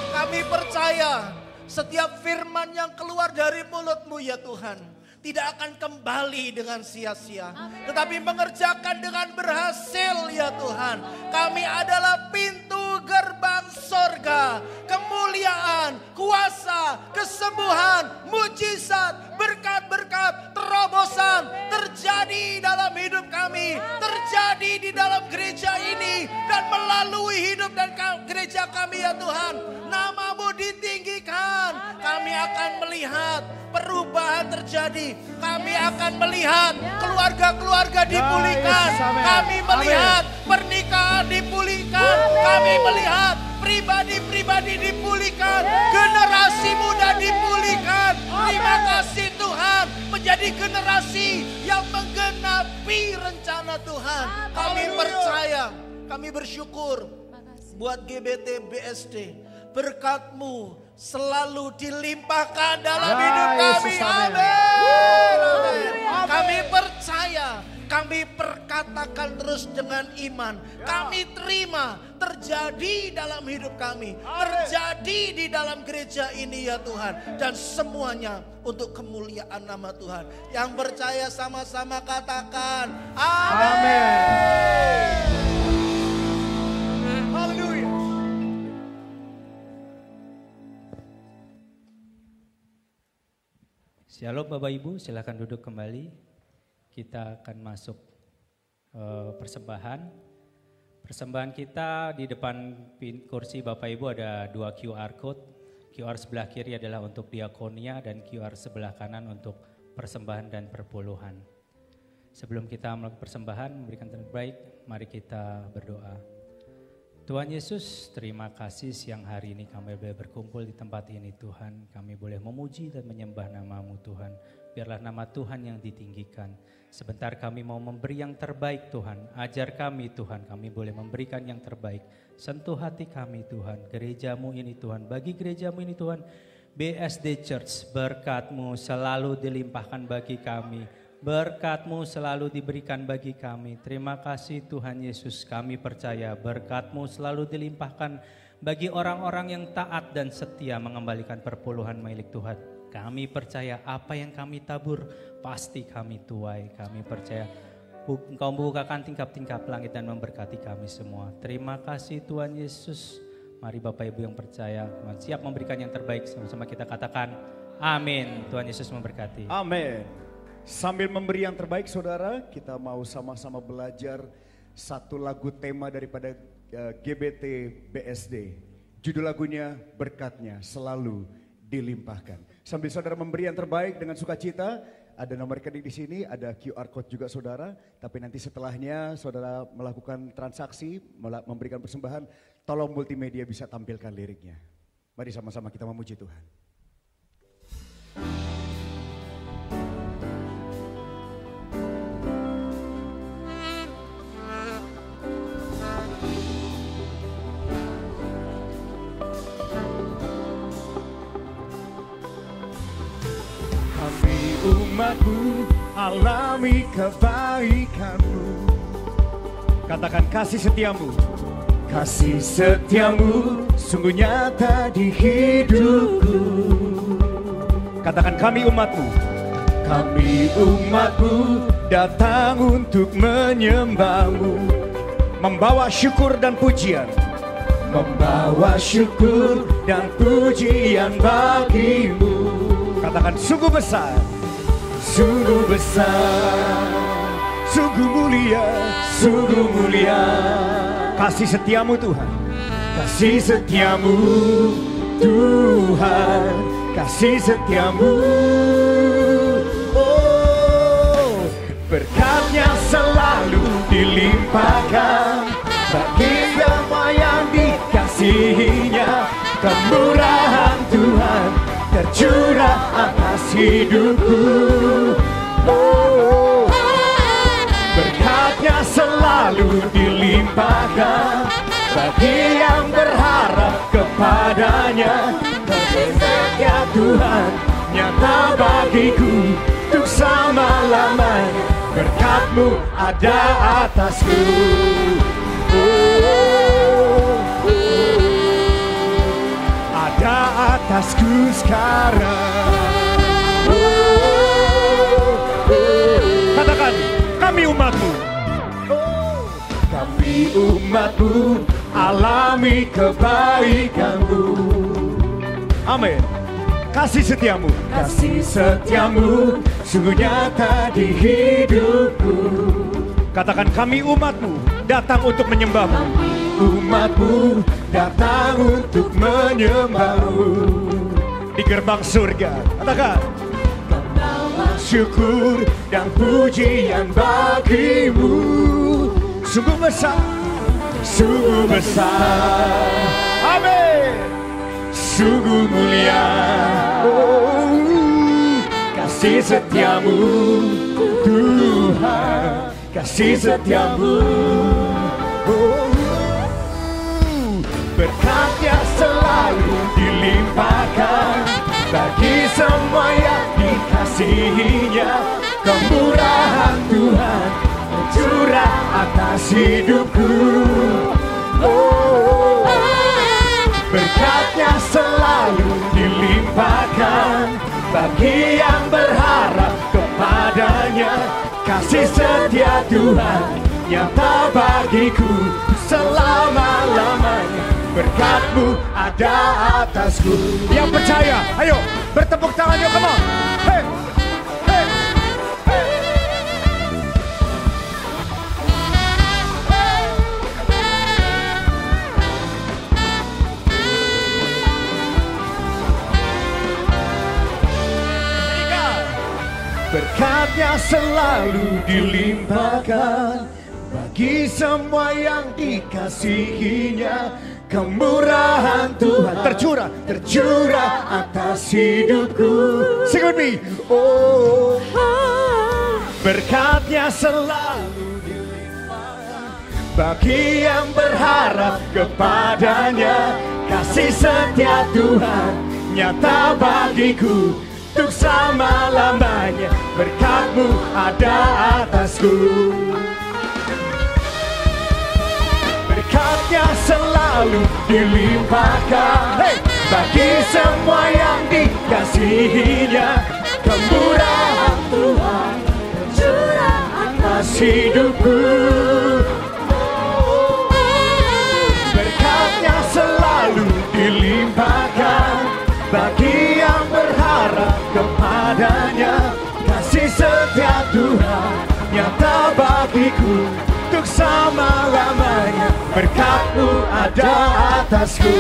Kami percaya setiap firman yang keluar dari mulut-Mu ya Tuhan, tidak akan kembali dengan sia-sia. Tetapi mengerjakan dengan berhasil ya Tuhan. Kami adalah pintu gerbang sorga. Kemuliaan, kuasa, kesembuhan, mujizat, berkat-berkat, terobosan terjadi dalam hidup kami. Terjadi di dalam gereja ini. Dan melalui hidup dan gereja kami ya Tuhan. Namamu ditinggikan. Kami akan melihat perubahan terjadi. Kami akan melihat keluarga-keluarga dipulihkan. Kami melihat pernikahan dipulihkan. Kami melihat pribadi-pribadi dipulihkan. Generasi muda dipulihkan. Terima kasih Tuhan. Menjadi generasi yang menggenapi rencana Tuhan. Kami percaya. Kami bersyukur buat GBT BSD. Berkat-Mu selalu dilimpahkan dalam hidup kami. Amin. Kami percaya, kami perkatakan terus dengan iman. Kami terima terjadi dalam hidup kami. Terjadi di dalam gereja ini ya Tuhan. Dan semuanya untuk kemuliaan nama Tuhan. Yang percaya sama-sama katakan amin. Haleluya. Shalom Bapak Ibu, silakan duduk kembali. Kita akan masuk persembahan. Persembahan kita di depan kursi Bapak Ibu ada 2 QR code. QR sebelah kiri adalah untuk diakonia dan QR sebelah kanan untuk persembahan dan perpuluhan. Sebelum kita melakukan persembahan, memberikan terbaik, mari kita berdoa. Tuhan Yesus, terima kasih siang hari ini kami boleh berkumpul di tempat ini Tuhan. Kami boleh memuji dan menyembah nama-Mu Tuhan. Biarlah nama Tuhan yang ditinggikan. Sebentar kami mau memberi yang terbaik Tuhan. Ajar kami Tuhan, kami boleh memberikan yang terbaik. Sentuh hati kami Tuhan, gereja-Mu ini Tuhan. Bagi gereja-Mu ini Tuhan, BSD Church, berkat-Mu selalu dilimpahkan bagi kami. Berkat-Mu selalu diberikan bagi kami. Terima kasih Tuhan Yesus, kami percaya berkat-Mu selalu dilimpahkan bagi orang-orang yang taat dan setia mengembalikan perpuluhan milik Tuhan. Kami percaya apa yang kami tabur pasti kami tuai. Kami percaya Engkau membukakan tingkap-tingkap langit dan memberkati kami semua. Terima kasih Tuhan Yesus. Mari Bapak Ibu yang percaya, Tuhan siap memberikan yang terbaik. Sama-sama kita katakan amin. Tuhan Yesus memberkati. Amin. Sambil memberi yang terbaik saudara, kita mau sama-sama belajar satu lagu tema daripada GBT BSD. Judul lagunya Berkatnya Selalu Dilimpahkan. Sambil saudara memberi yang terbaik dengan sukacita, ada nomor rekening di sini, ada QR code juga saudara. Tapi nanti setelahnya saudara melakukan transaksi, memberikan persembahan, tolong multimedia bisa tampilkan liriknya. Mari sama-sama kita memuji Tuhan. Umatmu alami kebaikanmu. Katakan kasih setiamu. Kasih setiamu sungguh nyata di hidupku. Katakan kami umatmu. Kami umatmu datang untuk menyembahmu. Membawa syukur dan pujian. Membawa syukur dan pujian bagimu. Katakan sungguh besar. Sungguh besar, sungguh mulia, kasih setiamu Tuhan, kasih setiamu Tuhan, kasih setiamu. Oh, berkatnya selalu dilimpahkan bagi semua yang dikasihinya. Kemurahan Tuhan tercurah atas hidupku. Oh, berkatnya selalu dilimpahkan bagi yang berharap kepadanya. Kasih setia Tuhan nyata bagiku untuk selama-lamanya. Berkat-Mu ada atasku. Ada atasku sekarang. Kami umat-Mu alami kebaikan-Mu. Amin. Kasih setiamu, kasih setiamu sungguh nyata di hidupku. Katakan, kami umat-Mu datang untuk menyembah-Mu. Umat-Mu datang untuk menyembah-Mu. Di gerbang surga, katakan, syukur dan pujian bagi-Mu. Sungguh besar, sungguh besar. Amin. Sungguh mulia, kasih setiamu Tuhan, kasih setiamu. Berkat-Nya selalu dilimpahkan bagi semua yang dikasihi-Nya. Kemurahan Tuhan tercurah atas hidupku. Berkat-Nya selalu dilimpahkan bagi yang berharap kepada-Nya. Kasih setia Tuhan nyata bagiku selama-lamanya. Berkat-Mu ada atasku. Yang percaya, ayo bertepuk tangan yuk, come on. Hey, hey, hey. Berkat-Nya selalu dilimpahkan bagi semua yang dikasihi-Nya. Kemurahan Tuhan tercurah atas hidupku. Sing with me. Oh, berkat-Nya selalu dilimpahkan bagi yang berharap kepada-Nya. Kasih setia Tuhan nyata bagiku untuk selama-lamanya. Berkat-Mu ada atasku. Berkat-Nya selalu dilimpahkan, hey, bagi semua yang dikasihi-Nya. Kemurahan Tuhan tercurah atas hidupku. Berkat-Nya selalu dilimpahkan bagi yang berharap kepada-Nya. Kasih setia Tuhan nyata bagiku untuk selama-lamanya. Berkat-Mu ada atasku.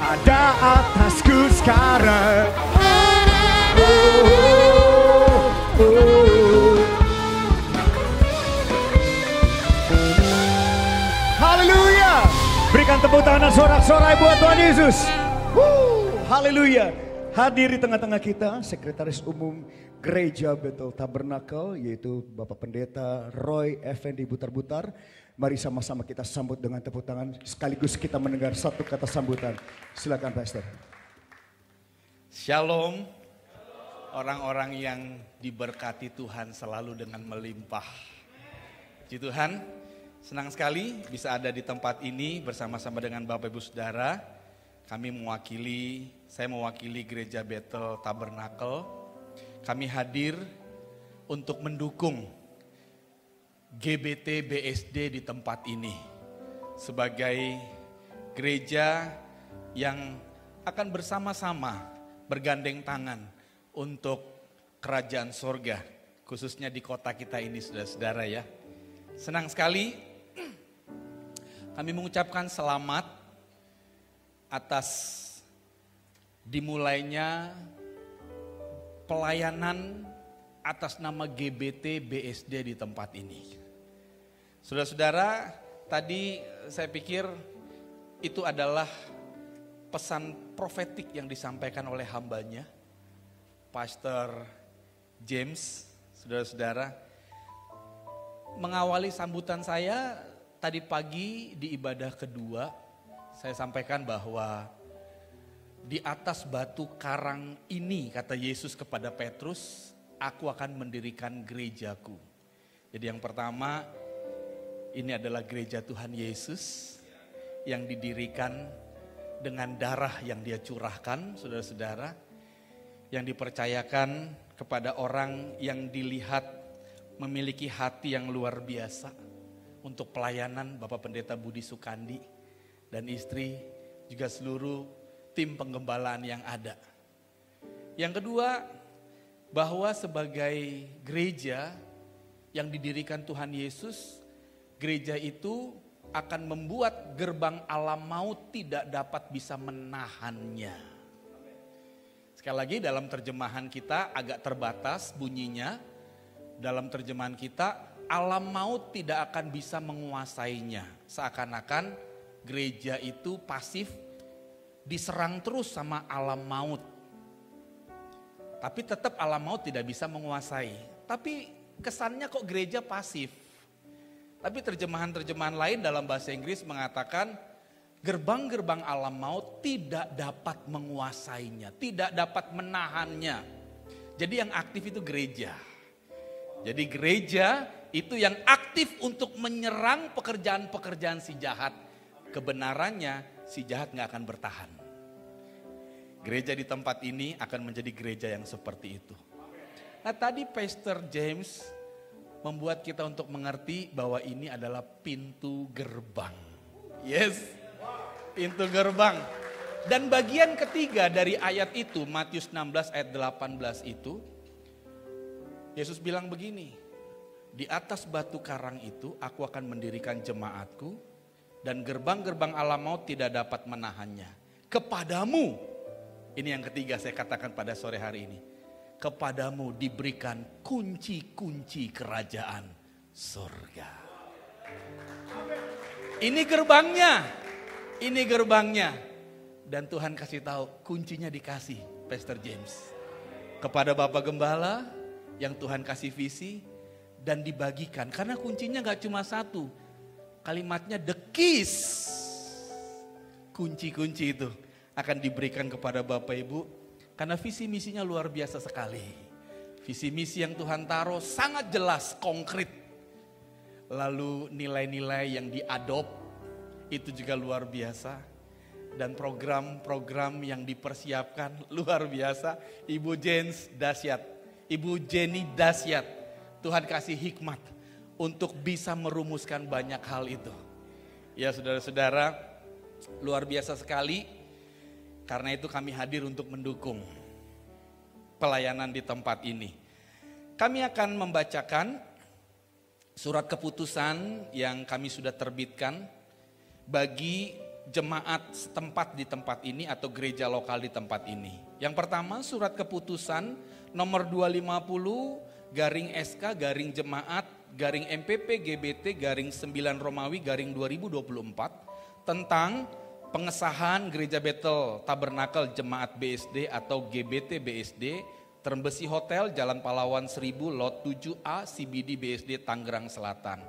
Ada atasku sekarang. Haleluya. Berikan tepuk tangan dan sorak-sorai buat Tuhan Yesus. Haleluya. Hadir di tengah-tengah kita Sekretaris Umum Gereja Bethel Tabernakel, yaitu Bapak Pendeta Roy Effendi Butar-Butar. Mari sama-sama kita sambut dengan tepuk tangan, sekaligus kita mendengar satu kata sambutan. Silakan Pastor. Shalom, orang-orang yang diberkati Tuhan selalu dengan melimpah. Puji Tuhan, senang sekali bisa ada di tempat ini bersama-sama dengan Bapak Ibu Saudara. Saya mewakili Gereja Bethel Tabernakel. Kami hadir untuk mendukung GBT BSD di tempat ini sebagai gereja yang akan bersama-sama bergandeng tangan untuk kerajaan sorga, khususnya di kota kita ini, saudara-saudara ya. Senang sekali kami mengucapkan selamat atas dimulainya pelayanan atas nama GBT BSD di tempat ini. Saudara-saudara, tadi saya pikir itu adalah pesan profetik yang disampaikan oleh hambanya, Pastor James. Saudara-saudara, mengawali sambutan saya tadi pagi di ibadah kedua, saya sampaikan bahwa di atas batu karang ini, kata Yesus kepada Petrus, aku akan mendirikan gerejaku. Jadi yang pertama, ini adalah gereja Tuhan Yesus yang didirikan dengan darah yang Dia curahkan, saudara-saudara. yang dipercayakan kepada orang yang dilihat memiliki hati yang luar biasa untuk pelayanan Bapak Pendeta Budi Sukandi dan istri, juga seluruh tim penggembalaan yang ada. Yang kedua, bahwa sebagai gereja yang didirikan Tuhan Yesus, gereja itu akan membuat gerbang alam maut tidak dapat bisa menahannya. Sekali lagi dalam terjemahan kita agak terbatas bunyinya. Dalam terjemahan kita, alam maut tidak akan bisa menguasainya. Seakan-akan gereja itu pasif, diserang terus sama alam maut. Tapi tetap alam maut tidak bisa menguasai. Tapi kesannya kok gereja pasif. Tapi terjemahan-terjemahan lain dalam bahasa Inggris mengatakan gerbang-gerbang alam maut tidak dapat menguasainya, tidak dapat menahannya. Jadi yang aktif itu gereja. Jadi gereja itu yang aktif untuk menyerang pekerjaan-pekerjaan si jahat. Kebenarannya si jahat gak akan bertahan. Gereja di tempat ini akan menjadi gereja yang seperti itu. Nah tadi Pastor James membuat kita untuk mengerti bahwa ini adalah pintu gerbang. Yes, pintu gerbang. Dan bagian ketiga dari ayat itu, Matius 16 ayat 18 itu, Yesus bilang begini, di atas batu karang itu aku akan mendirikan jemaatku dan gerbang-gerbang alam maut tidak dapat menahannya. Kepadamu, ini yang ketiga saya katakan pada sore hari ini, kepadamu diberikan kunci-kunci kerajaan surga. Ini gerbangnya, ini gerbangnya. Dan Tuhan kasih tahu kuncinya dikasih Pastor James. Kepada Bapak Gembala yang Tuhan kasih visi dan dibagikan. Karena kuncinya gak cuma satu, kalimatnya the keys. Kunci-kunci itu akan diberikan kepada Bapak Ibu. Karena visi misinya luar biasa sekali. Visi misi yang Tuhan taruh sangat jelas, konkret. Lalu nilai-nilai yang diadop itu juga luar biasa. Dan program-program yang dipersiapkan luar biasa. Ibu Jens dahsyat, Ibu Jenny dahsyat. Tuhan kasih hikmat untuk bisa merumuskan banyak hal itu. Ya saudara-saudara, luar biasa sekali. Karena itu kami hadir untuk mendukung pelayanan di tempat ini. Kami akan membacakan surat keputusan yang kami sudah terbitkan bagi jemaat setempat di tempat ini atau gereja lokal di tempat ini. Yang pertama surat keputusan nomor 250-SK-MPP-GBT-9 Romawi-2024 tentang pengesahan Gereja Bethel Tabernakel Jemaat BSD atau GBT BSD, Terembesi Hotel, Jalan Pahlawan 1000, Lot 7A, CBD BSD, Tangerang Selatan.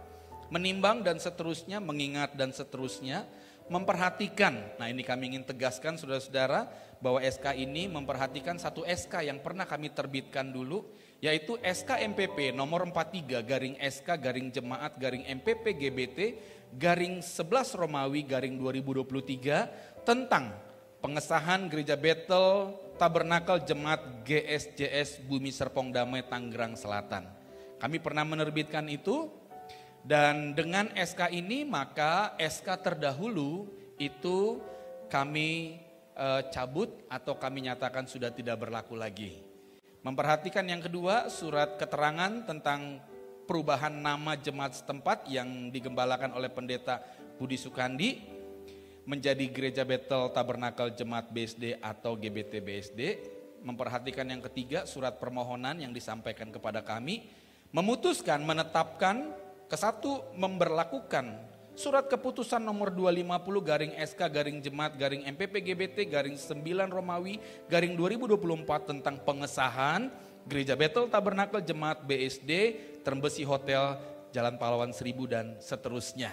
Menimbang dan seterusnya, mengingat dan seterusnya, memperhatikan. Nah ini kami ingin tegaskan saudara-saudara bahwa SK ini memperhatikan satu SK yang pernah kami terbitkan dulu, yaitu SK MPP nomor 43-SK-MPP-GBT-11 Romawi-2023 tentang pengesahan Gereja Bethel Tabernakel Jemaat GSJS Bumi Serpong Damai Tangerang Selatan. Kami pernah menerbitkan itu dan dengan SK ini maka SK terdahulu itu kami cabut atau kami nyatakan sudah tidak berlaku lagi. Memperhatikan yang kedua surat keterangan tentang perubahan nama jemaat setempat yang digembalakan oleh Pendeta Budi Sukandi menjadi Gereja Bethel Tabernakel Jemaat BSD atau GBT BSD. Memperhatikan yang ketiga surat permohonan yang disampaikan kepada kami memutuskan menetapkan kesatu memberlakukan surat keputusan nomor 250-SK-Jemaat-MPP-GBT-9 Romawi-2024 tentang pengesahan Gereja Bethel Tabernakel Jemaat BSD, Terembesi Hotel, Jalan Pahlawan 1000 dan seterusnya.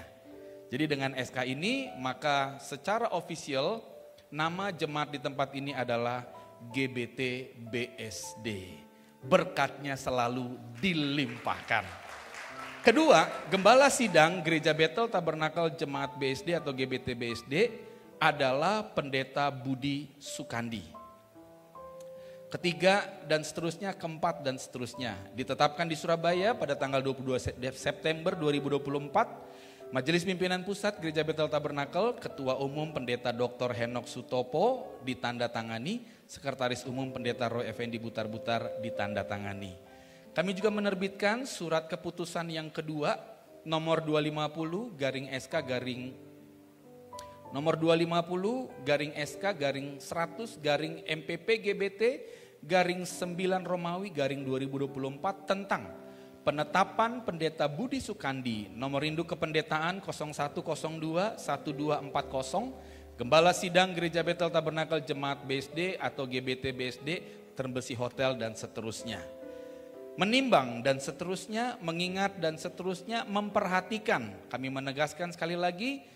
Jadi dengan SK ini maka secara ofisial nama jemaat di tempat ini adalah GBT BSD. Berkatnya selalu dilimpahkan. Kedua, Gembala Sidang Gereja Bethel Tabernakel Jemaat BSD atau GBT BSD adalah Pendeta Budi Sukandi. ketiga dan seterusnya, keempat dan seterusnya. Ditetapkan di Surabaya pada tanggal 22 September 2024. Majelis Pimpinan Pusat Gereja Bethel Tabernakel, Ketua Umum Pendeta Dr. Henok Sutopo ditandatangani, Sekretaris Umum Pendeta Roy Effendi Butar-Butar ditandatangani. Kami juga menerbitkan surat keputusan yang kedua nomor 250 garing SK garing nomor 250 garing SK garing 100 garing MPP GBT garing 9 Romawi garing 2024 tentang penetapan Pendeta Budi Sukandi, nomor induk kependetaan 0102 1240, Gembala Sidang Gereja Bethel Tabernakel Jemaat BSD atau GBT BSD, Termbesi Hotel dan seterusnya. Menimbang dan seterusnya, mengingat dan seterusnya, memperhatikan. Kami menegaskan sekali lagi,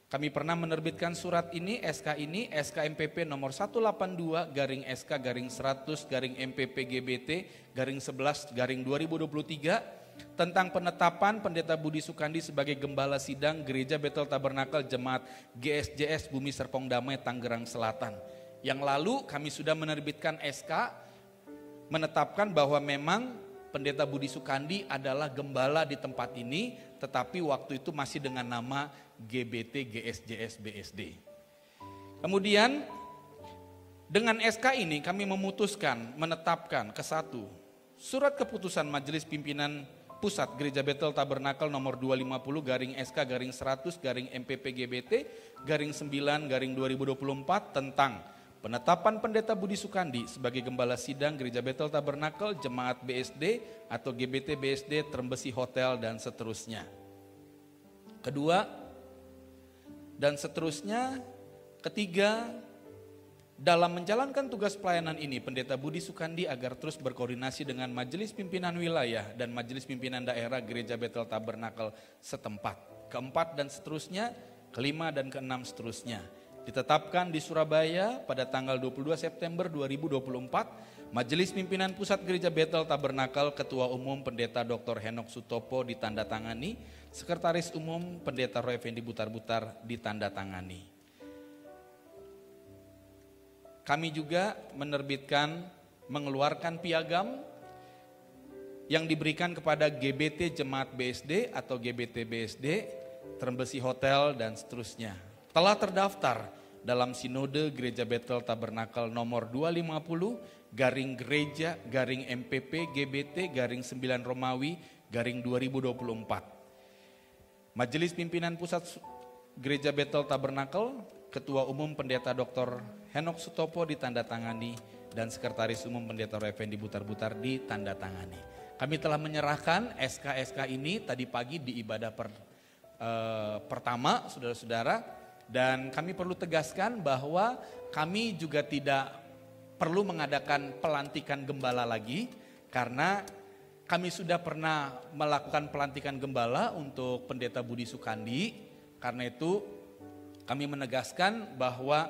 kami pernah menerbitkan surat ini, SK MPP nomor 182 garing SK garing 100 garing MPP GBT garing 11 garing 2023 tentang penetapan Pendeta Budi Sukandi sebagai Gembala Sidang Gereja Bethel Tabernakel Jemaat GSJS Bumi Serpong Damai Tangerang Selatan. Yang lalu kami sudah menerbitkan SK menetapkan bahwa memang Pendeta Budi Sukandi adalah gembala di tempat ini, tetapi waktu itu masih dengan nama GBT GSJS BSD. Kemudian dengan SK ini kami memutuskan menetapkan kesatu surat keputusan Majelis Pimpinan Pusat Gereja Bethel Tabernakel nomor 250 garing SK garing 100 garing MPP GBT garing 9 garing 2024 tentang penetapan Pendeta Budi Sukandi sebagai Gembala Sidang Gereja Bethel Tabernakel Jemaat BSD atau GBT BSD Termbesi Hotel dan seterusnya. Kedua dan seterusnya. Ketiga, dalam menjalankan tugas pelayanan ini Pendeta Budi Sukandi agar terus berkoordinasi dengan Majelis Pimpinan Wilayah dan Majelis Pimpinan Daerah Gereja Bethel Tabernakel setempat. Keempat dan seterusnya. Kelima dan keenam seterusnya. Ditetapkan di Surabaya pada tanggal 22 September 2024, Majelis Pimpinan Pusat Gereja Bethel Tabernakel Ketua Umum Pendeta Dr. Henok Sutopo ditandatangani, Sekretaris Umum Pendeta Roy Effendi Butar-Butar ditandatangani. Kami juga mengeluarkan piagam yang diberikan kepada GBT Jemaat BSD atau GBT BSD, Termbesi Hotel dan seterusnya. Telah terdaftar dalam Sinode Gereja Bethel Tabernakel nomor 250 garing Gereja garing MPP GBT garing 9 Romawi garing 2024. Majelis Pimpinan Pusat Gereja Bethel Tabernakel, Ketua Umum Pendeta Dr. Henok Sutopo ditandatangani dan Sekretaris Umum Pendeta Roy Effendi Butar-Butar ditandatangani. Kami telah menyerahkan SK-SK ini tadi pagi di ibadah pertama, saudara-saudara. Dan kami perlu tegaskan bahwa kami juga tidak perlu mengadakan pelantikan gembala lagi karena kami sudah pernah melakukan pelantikan gembala untuk Pendeta Budi Sukandi. Karena itu kami menegaskan bahwa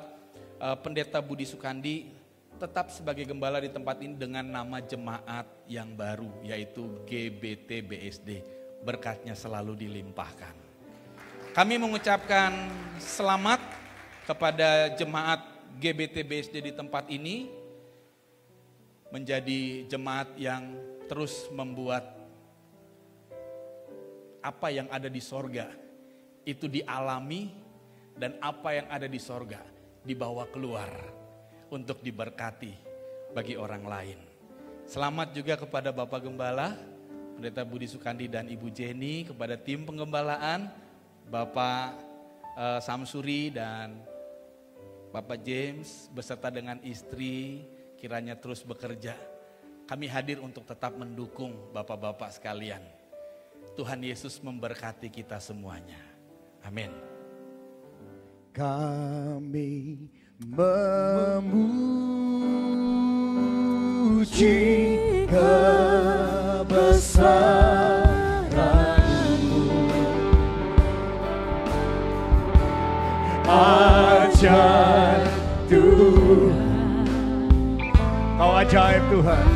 Pendeta Budi Sukandi tetap sebagai gembala di tempat ini dengan nama jemaat yang baru yaitu GBT BSD. Berkatnya selalu dilimpahkan. Kami mengucapkan selamat kepada jemaat GBT BSD di tempat ini menjadi jemaat yang terus membuat apa yang ada di sorga itu dialami dan apa yang ada di sorga dibawa keluar untuk diberkati bagi orang lain. Selamat juga kepada Bapak Gembala, Pendeta Budi Sukandi dan Ibu Jenny, kepada tim penggembalaan, Bapak Samsuri dan Bapak James beserta dengan istri kiranya terus bekerja. Kami hadir untuk tetap mendukung Bapak-Bapak sekalian. Tuhan Yesus memberkati kita semuanya. Amin. Kami memuji kebesaran-Mu, ajaib Tuhan, Kau ajaib Tuhan,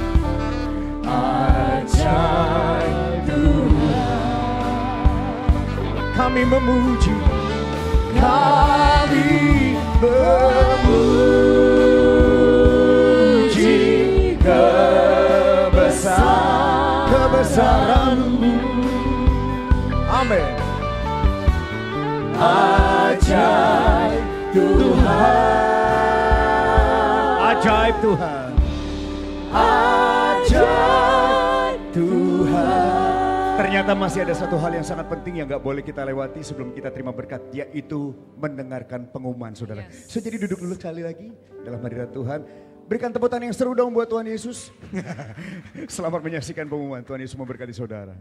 ajaib Tuhan. Kami memuji, kami memuji kebesaran-Mu. Amin. Ajaib Tuhan. Ajaib Tuhan. Ajaib Tuhan. Ternyata masih ada satu hal yang sangat penting yang gak boleh kita lewati sebelum kita terima berkat, yaitu mendengarkan pengumuman, saudara. So, jadi duduk dulu sekali lagi dalam hadirat Tuhan. Berikan tepuk tangan yang seru dong buat Tuhan Yesus. Selamat menyaksikan pengumuman. Tuhan Yesus memberkati saudara.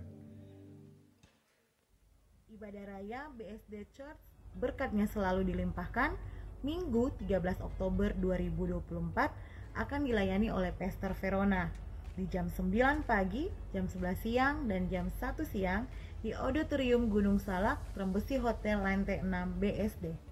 Ibadah Raya BSD Church berkatnya selalu dilimpahkan. Minggu 13 Oktober 2024 akan dilayani oleh Pastor Verona di jam 9 pagi, jam 11 siang, dan jam 1 siang di Auditorium Gunung Salak, Trembesi Hotel lantai 6 BSD.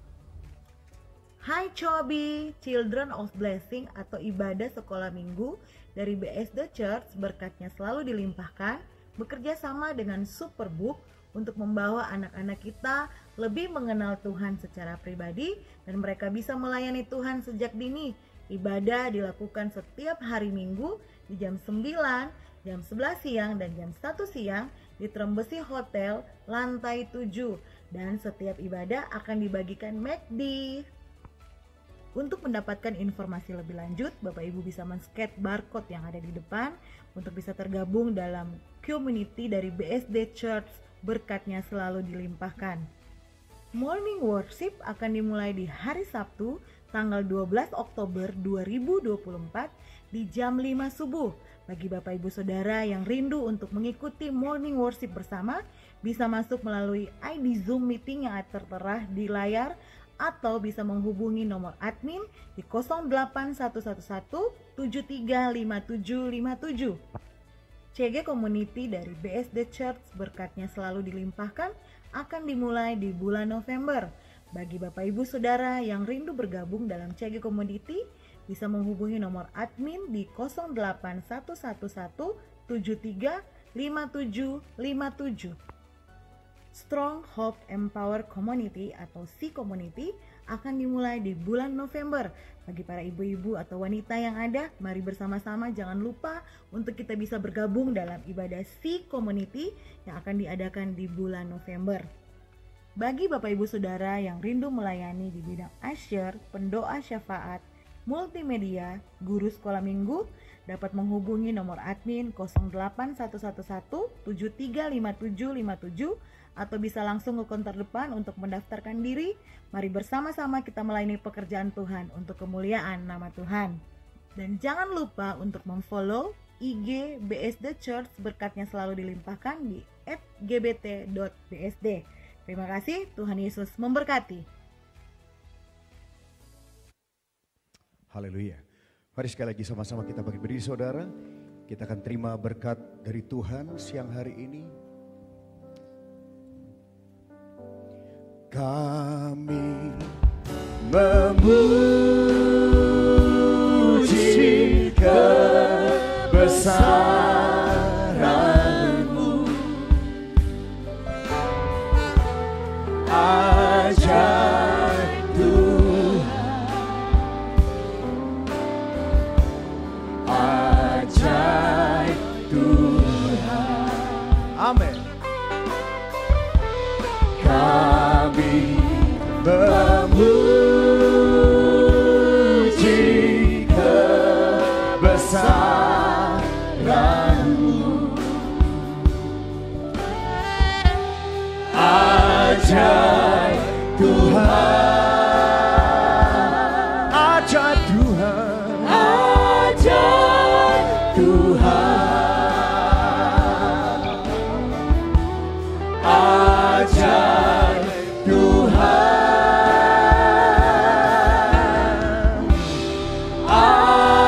Hai Chobi, Children of Blessing atau ibadah sekolah minggu dari BSD Church berkatnya selalu dilimpahkan, bekerja sama dengan Superbook untuk membawa anak-anak kita lebih mengenal Tuhan secara pribadi dan mereka bisa melayani Tuhan sejak dini. Ibadah dilakukan setiap hari Minggu di jam 9, jam 11 siang, dan jam 1 siang di Trembesi Hotel lantai 7. Dan setiap ibadah akan dibagikan McD. Untuk mendapatkan informasi lebih lanjut, Bapak Ibu bisa men-scan barcode yang ada di depan untuk bisa tergabung dalam community dari BSD Church. Berkatnya selalu dilimpahkan. Morning worship akan dimulai di hari Sabtu tanggal 12 Oktober 2024 di jam 5 subuh. Bagi Bapak Ibu Saudara yang rindu untuk mengikuti morning worship bersama, bisa masuk melalui ID Zoom meeting yang tertera di layar atau bisa menghubungi nomor admin di 08111 735757. CG Community dari BSD Church berkatnya selalu dilimpahkan akan dimulai di bulan November. Bagi Bapak Ibu Saudara yang rindu bergabung dalam CG Community, bisa menghubungi nomor admin di 08111 735757. Strong Hope Empower Community atau C Community akan dimulai di bulan November. Bagi para ibu-ibu atau wanita yang ada, mari bersama-sama jangan lupa untuk kita bisa bergabung dalam ibadah C Community yang akan diadakan di bulan November. Bagi Bapak Ibu Saudara yang rindu melayani di bidang asyir, pendoa syafaat, multimedia, guru sekolah minggu, dapat menghubungi nomor admin 08111 735757 atau bisa langsung ke konter depan untuk mendaftarkan diri. Mari bersama-sama kita melayani pekerjaan Tuhan untuk kemuliaan nama Tuhan. Dan jangan lupa untuk memfollow IG BSD Church, berkatnya selalu dilimpahkan di @gbt.bsd. Terima kasih, Tuhan Yesus memberkati. Haleluya. Mari sekali lagi sama-sama kita berdiri saudara. Kita akan terima berkat dari Tuhan siang hari ini. Kami memuji kebesaran-Mu, ajaib Tuhan, ajaib Tuhan. Amin. Kami memuji kebesaran-Mu, ajaib Tuhan, ajaib Tuhan, ajaib Tuhan, ajaib Tuhan,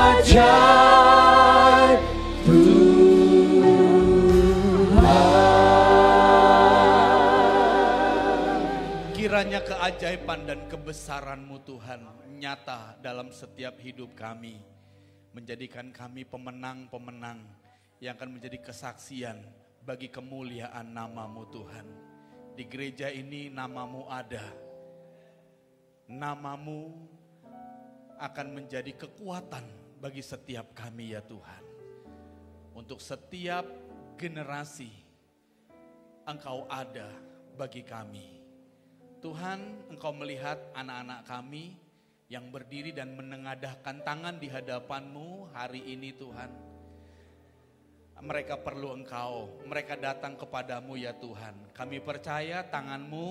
ajaib Tuhan. Kiranya keajaiban dan kebesaran-Mu Tuhan nyata dalam setiap hidup kami. Menjadikan kami pemenang-pemenang yang akan menjadi kesaksian bagi kemuliaan nama-Mu Tuhan. Di gereja ini nama-Mu ada. Nama-Mu akan menjadi kekuatan bagi setiap kami ya Tuhan. Untuk setiap generasi Engkau ada bagi kami. Tuhan, Engkau melihat anak-anak kami yang berdiri dan menengadahkan tangan di hadapan-Mu hari ini Tuhan. Mereka perlu Engkau, mereka datang kepadamu ya Tuhan. Kami percaya tangan-Mu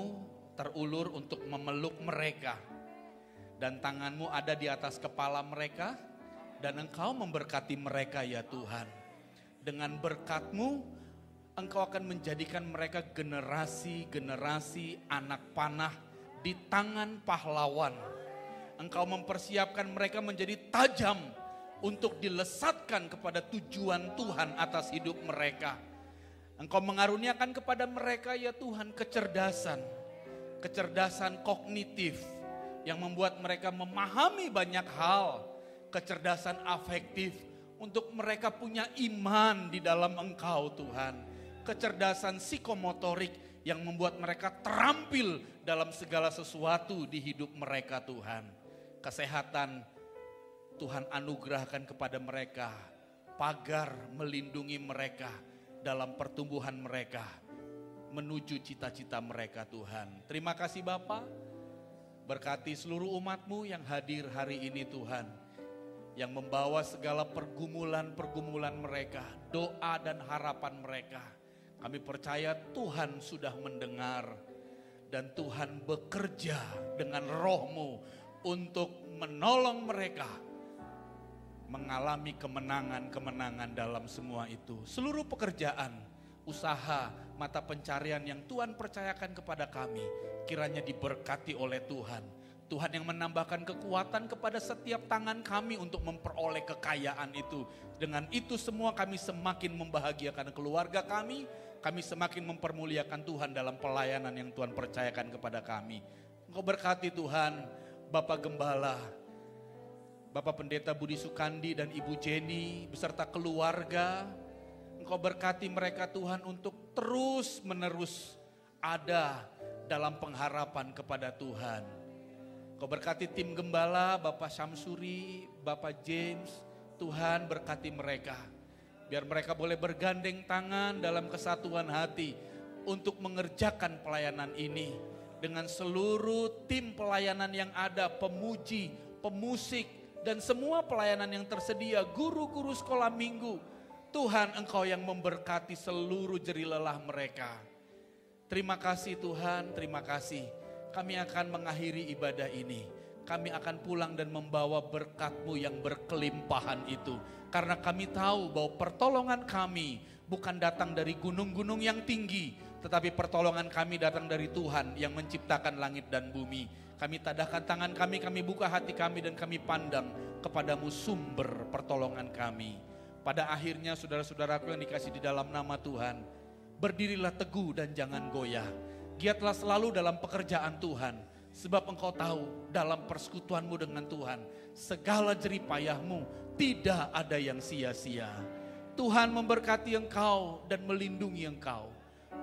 terulur untuk memeluk mereka. Dan tangan-Mu ada di atas kepala mereka. Dan Engkau memberkati mereka ya Tuhan. Dengan berkat-Mu, Engkau akan menjadikan mereka generasi-generasi anak panah di tangan pahlawan. Engkau mempersiapkan mereka menjadi tajam untuk dilesatkan kepada tujuan Tuhan atas hidup mereka. Engkau mengaruniakan kepada mereka ya Tuhan kecerdasan kognitif yang membuat mereka memahami banyak hal, kecerdasan afektif untuk mereka punya iman di dalam Engkau Tuhan, kecerdasan psikomotorik yang membuat mereka terampil dalam segala sesuatu di hidup mereka Tuhan, kesehatan Tuhan anugerahkan kepada mereka, pagar melindungi mereka dalam pertumbuhan mereka menuju cita-cita mereka Tuhan. Terima kasih Bapa, berkati seluruh umat-Mu yang hadir hari ini Tuhan, yang membawa segala pergumulan-pergumulan mereka, doa dan harapan mereka. Kami percaya Tuhan sudah mendengar dan Tuhan bekerja dengan roh-Mu untuk menolong mereka mengalami kemenangan-kemenangan dalam semua itu. Seluruh pekerjaan, usaha, mata pencarian yang Tuhan percayakan kepada kami, kiranya diberkati oleh Tuhan. Tuhan yang menambahkan kekuatan kepada setiap tangan kami untuk memperoleh kekayaan itu. Dengan itu semua kami semakin membahagiakan keluarga kami semakin mempermuliakan Tuhan dalam pelayanan yang Tuhan percayakan kepada kami. Engkau berkati Tuhan, Bapak Gembala, Bapak Pendeta Budi Sukandi dan Ibu Jenny beserta keluarga. Engkau berkati mereka Tuhan untuk terus menerus ada dalam pengharapan kepada Tuhan. Engkau berkati tim gembala, Bapak Syamsuri, Bapak James. Tuhan berkati mereka. Biar mereka boleh bergandeng tangan dalam kesatuan hati untuk mengerjakan pelayanan ini. Dengan seluruh tim pelayanan yang ada, pemuji, pemusik, dan semua pelayanan yang tersedia, guru-guru sekolah minggu. Tuhan, Engkau yang memberkati seluruh jerih lelah mereka. Terima kasih Tuhan, terima kasih. Kami akan mengakhiri ibadah ini. Kami akan pulang dan membawa berkat-Mu yang berkelimpahan itu. Karena kami tahu bahwa pertolongan kami bukan datang dari gunung-gunung yang tinggi, tetapi pertolongan kami datang dari Tuhan yang menciptakan langit dan bumi. Kami tadahkan tangan kami buka hati kami dan kami pandang kepadamu sumber pertolongan kami. Pada akhirnya saudara-saudaraku yang dikasih di dalam nama Tuhan, berdirilah teguh dan jangan goyah. Giatlah selalu dalam pekerjaan Tuhan, sebab engkau tahu dalam persekutuanmu dengan Tuhan, segala jerih payahmu tidak ada yang sia-sia. Tuhan memberkati engkau dan melindungi engkau.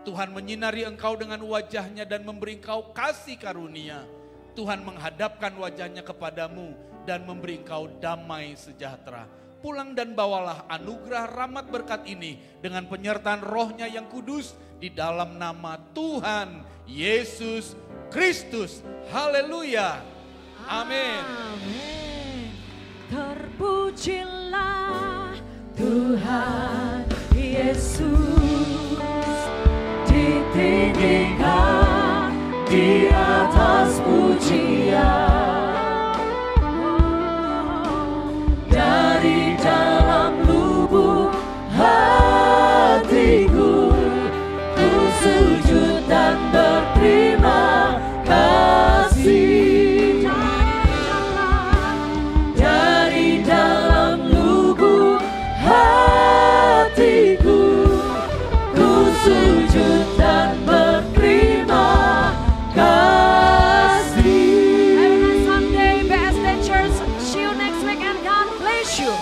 Tuhan menyinari engkau dengan wajahnya dan memberi engkau kasih karunia. Tuhan menghadapkan wajahnya kepadamu dan memberi engkau damai sejahtera. Pulang dan bawalah anugerah rahmat berkat ini dengan penyertaan Roh-Nya yang kudus di dalam nama Tuhan Yesus Kristus. Haleluya. Amin. Amin. Terpujilah Tuhan Yesus, ditinggikan di atas pujian. Dari dalam lubuk hatiku, ku sujud dan berterima kasih. Dari dalam lubuk hatiku, ku sujud dan berterima kasih. Have a nice Sunday, BSD Church. See you next week and God bless you.